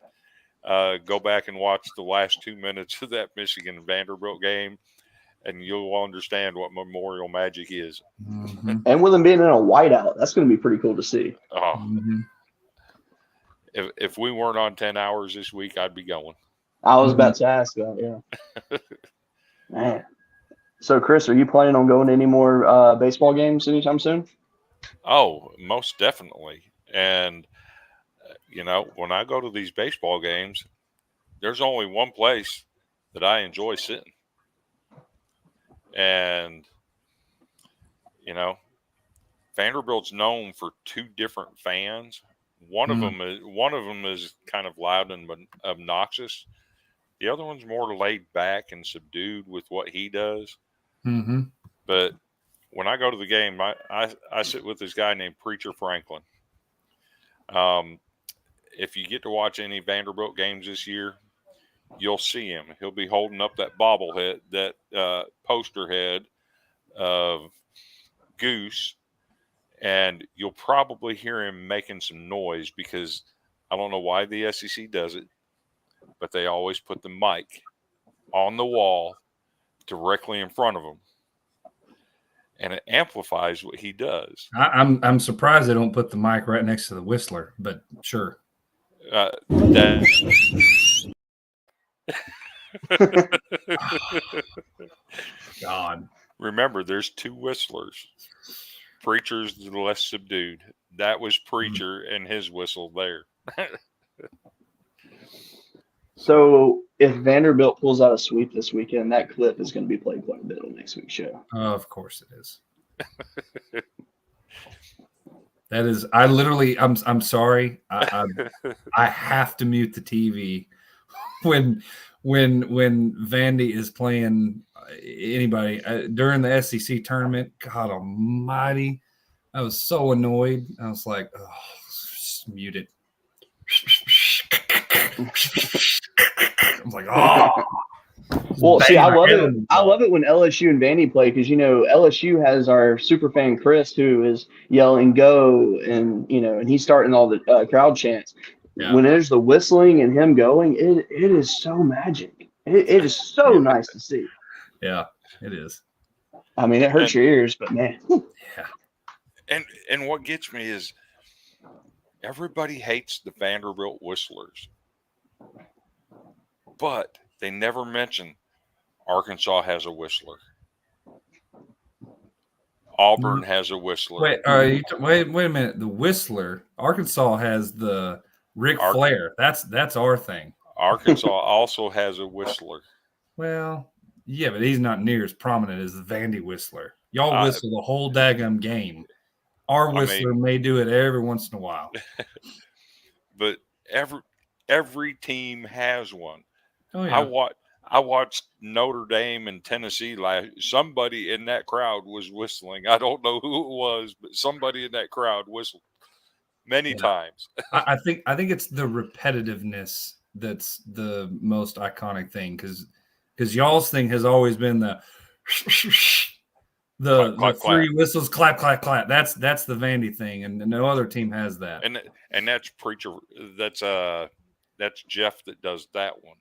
go back and watch the last 2 minutes of that Michigan Vanderbilt game, and you'll understand what Memorial Magic is. Mm-hmm. And with them being in a whiteout, that's going to be pretty cool to see. Oh, Mm-hmm. if we weren't on 10 hours this week, I'd be going. I was about to ask that. Yeah. Man. So, Chris, are you planning on going to any more baseball games anytime soon? Oh, most definitely. And, when I go to these baseball games, there's only one place that I enjoy sitting. And, Vanderbilt's known for two different fans. One of them is kind of loud and obnoxious. The other one's more laid back and subdued with what he does. Mm-hmm. But when I go to the game, I sit with this guy named Preacher Franklin. If you get to watch any Vanderbilt games this year, you'll see him. He'll be holding up that bobblehead, that poster head of Goose, and you'll probably hear him making some noise because I don't know why the SEC does it, but they always put the mic on the wall directly in front of him, and it amplifies what he does. I'm surprised they don't put the mic right next to the whistler, but sure. God. Remember, there's two whistlers. Preacher's the less subdued. That was Preacher and his whistle there. So, if Vanderbilt pulls out a sweep this weekend, that clip is going to be played quite a bit on next week's show. Of course it is. That is, I'm sorry. I have to mute the TV when Vandy is playing anybody during the SEC tournament. God almighty. I was so annoyed. I was like, oh, just mute it. I was like, oh. Well, see, I love it. I love it when LSU and Vandy play because LSU has our super fan Chris who is yelling "go" and and he's starting all the crowd chants. Yeah. When there's the whistling and him going, it is so magic. It is so nice to see. Yeah, it is. I mean, it hurts your ears, but man. Yeah. And what gets me is everybody hates the Vanderbilt whistlers, but they never mention Arkansas has a whistler. Auburn has a whistler. Wait a minute. The whistler, Arkansas has the Ric Flair. That's our thing. Arkansas also has a whistler. Well, yeah, but he's not near as prominent as the Vandy whistler. Y'all whistle the whole daggum game. Our whistler may do it every once in a while. But every team has one. Oh, yeah. I watched Notre Dame and Tennessee somebody in that crowd was whistling. I don't know who it was, but somebody in that crowd whistled many times. I think it's the repetitiveness that's the most iconic thing because y'all's thing has always been the clap, three whistles, clap, clap, clap. That's the Vandy thing, and no other team has that. And that's Preacher. That's Jeff that does that one.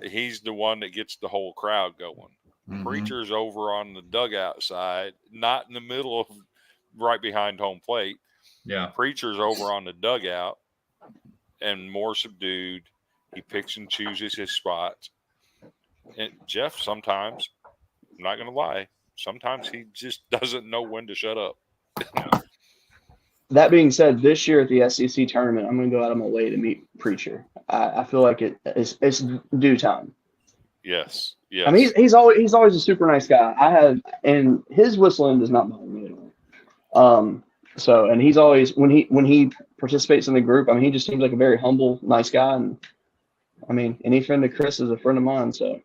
He's the one that gets the whole crowd going. Mm-hmm. Preacher's over on the dugout side, not in the middle of right behind home plate. Yeah. Preacher's over on the dugout and more subdued, He picks and chooses his spots. And Jeff, sometimes, I'm not going to lie, sometimes he just doesn't know when to shut up. That being said, this year at the SEC tournament, I'm going to go out of my way to meet Preacher. I feel like it's due time. Yes. I mean, he's always a super nice guy. And his whistling does not bother me at all. So, and he's always when he participates in the group, I mean, he just seems like a very humble, nice guy. And I mean, any friend of Chris is a friend of mine. So,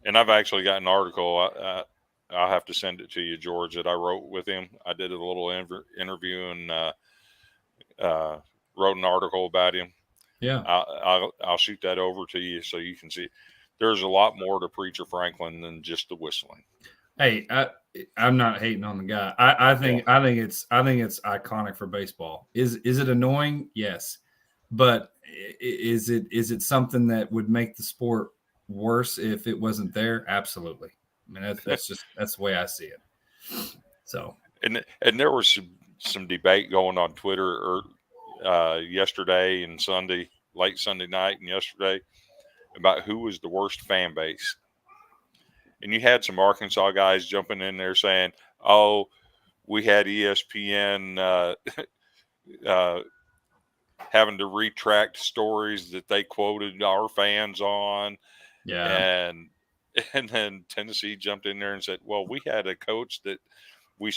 and I've actually got an article. I'll have to send it to you, George, that I wrote with him. I did a little interview and wrote an article about him. Yeah, I'll shoot that over to you so you can see. There's a lot more to Preacher Franklin than just the whistling. Hey, I'm not hating on the guy. I think it's iconic for baseball. Is it annoying? Yes, but is it something that would make the sport worse if it wasn't there? Absolutely. I mean, that's the way I see it. So, and there was some debate going on Twitter yesterday and Sunday, late Sunday night and yesterday, about who was the worst fan base. And you had some Arkansas guys jumping in there saying, "Oh, we had ESPN having to retract stories that they quoted our fans on." yeah. And then Tennessee jumped in there and said, "Well, we had a coach that we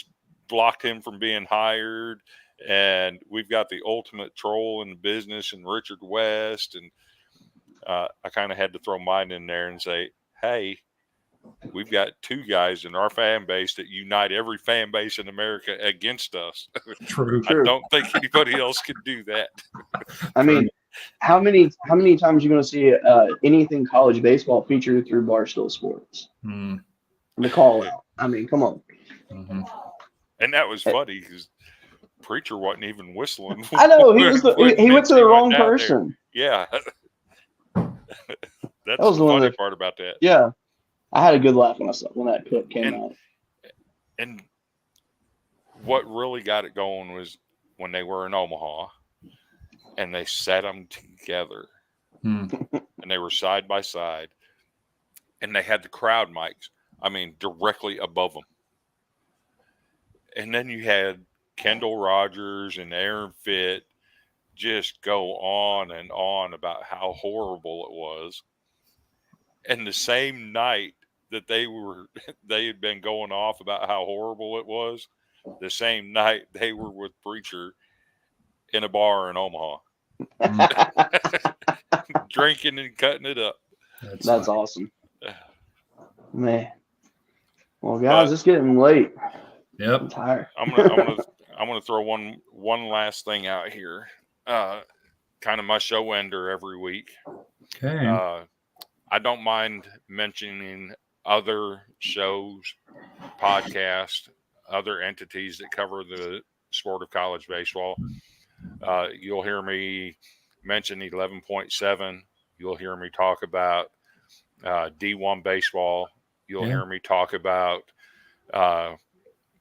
blocked him from being hired, and we've got the ultimate troll in the business and Richard West." And I kind of had to throw mine in there and say, "Hey, we've got two guys in our fan base that unite every fan base in America against us." True. I don't think anybody else can do that. I mean, how many times are you going to see anything college baseball featured through Barstool Sports? The call out. I mean, come on. Mm-hmm. And that was funny because Preacher wasn't even whistling. I know he went to the wrong person. There. Yeah, that's was the one of funny the- part about that. Yeah, I had a good laugh when that clip came out. And what really got it going was when they were in Omaha and they sat them together and they were side by side and they had the crowd mics, I mean, directly above them. And then you had Kendall Rogers and Aaron Fitt just go on and on about how horrible it was. And the same night that they had been going off about how horrible it was, the same night they were with Preacher in a bar in Omaha. Drinking and cutting it up. That's awesome. Man. Well, guys, it's getting late. Yep. I'm tired. I'm gonna throw one last thing out here. Kind of my show ender every week. Okay. I don't mind mentioning other shows, podcasts, other entities that cover the sport of college baseball. You'll hear me mention 11.7. You'll hear me talk about D1 baseball. You'll hear me talk about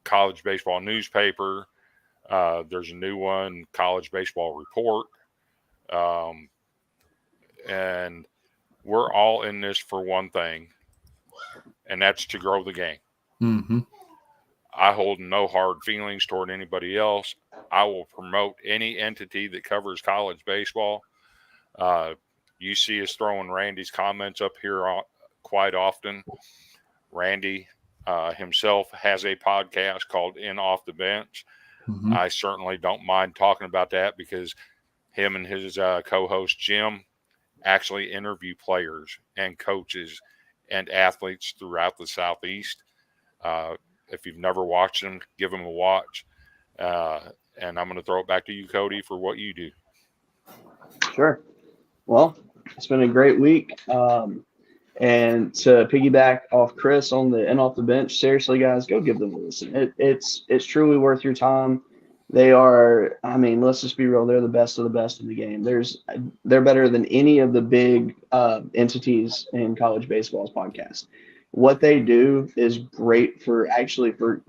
college baseball newspaper. There's a new one, College Baseball Report. And we're all in this for one thing, and that's to grow the game. Mm-hmm. I hold no hard feelings toward anybody else. I will promote any entity that covers college baseball. You see us throwing Randy's comments up here quite often. Randy himself has a podcast called In Off the Bench. Mm-hmm. I certainly don't mind talking about that because him and his co-host Jim actually interview players and coaches and athletes throughout the Southeast. If you've never watched them, give them a watch. And I'm going to throw it back to you, Cody, for what you do. Sure. Well, it's been a great week. And to piggyback off Chris on the In Off the Bench, seriously, guys, go give them a listen. It's truly worth your time. They are, I mean, let's just be real. They're the best of the best in the game. They're better than any of the big entities in college baseball's podcast. What they do is great for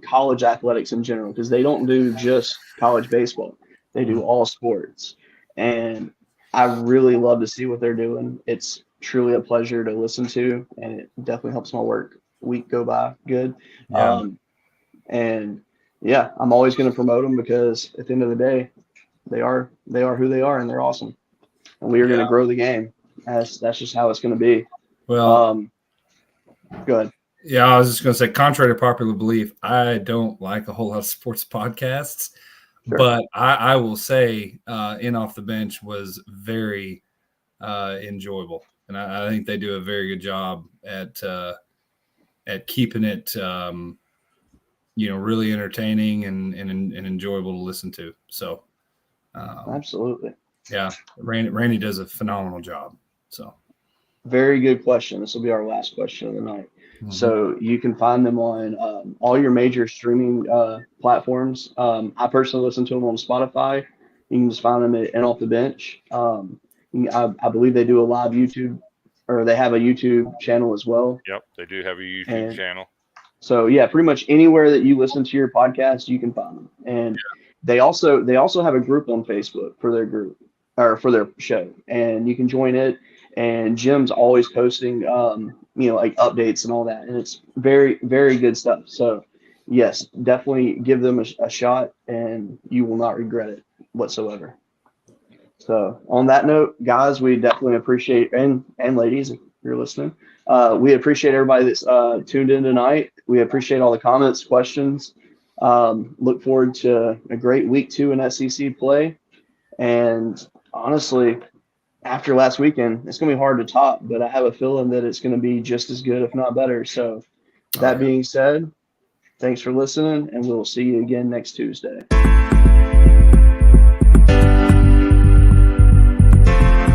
college athletics in general, because they don't do just college baseball. They do all sports. And I really love to see what they're doing. It's truly a pleasure to listen to, and it definitely helps my work week go by good. Yeah. And yeah, I'm always going to promote them because at the end of the day, they are who they are, and they're awesome. And we are going to grow the game. That's just how it's going to be. Well, go ahead. Yeah, I was just going to say, contrary to popular belief, I don't like a whole lot of sports podcasts. Sure. But I will say In Off the Bench was very enjoyable. And I think they do a very good job at keeping it, really entertaining and enjoyable to listen to. So, absolutely. Yeah, Randy does a phenomenal job. So, very good question. This will be our last question of the night. Mm-hmm. So you can find them on all your major streaming platforms. I personally listen to them on Spotify. You can just find them at Off the Bench. I believe they do a live YouTube, or they have a YouTube channel as well. Yep, they do have a YouTube channel. So yeah, pretty much anywhere that you listen to your podcast, you can find them. And they also have a group on Facebook for their group, or for their show, and you can join it. And Jim's always posting, like updates and all that. And it's very, very good stuff. So yes, definitely give them a shot, and you will not regret it whatsoever. So on that note, guys, we definitely appreciate, and ladies, if you're listening, we appreciate everybody that's tuned in tonight. We appreciate all the comments, questions. Look forward to a great week 2 in SEC play. And honestly, after last weekend, it's going to be hard to top, but I have a feeling that it's going to be just as good, if not better. So that being said, thanks for listening, and we'll see you again next Tuesday.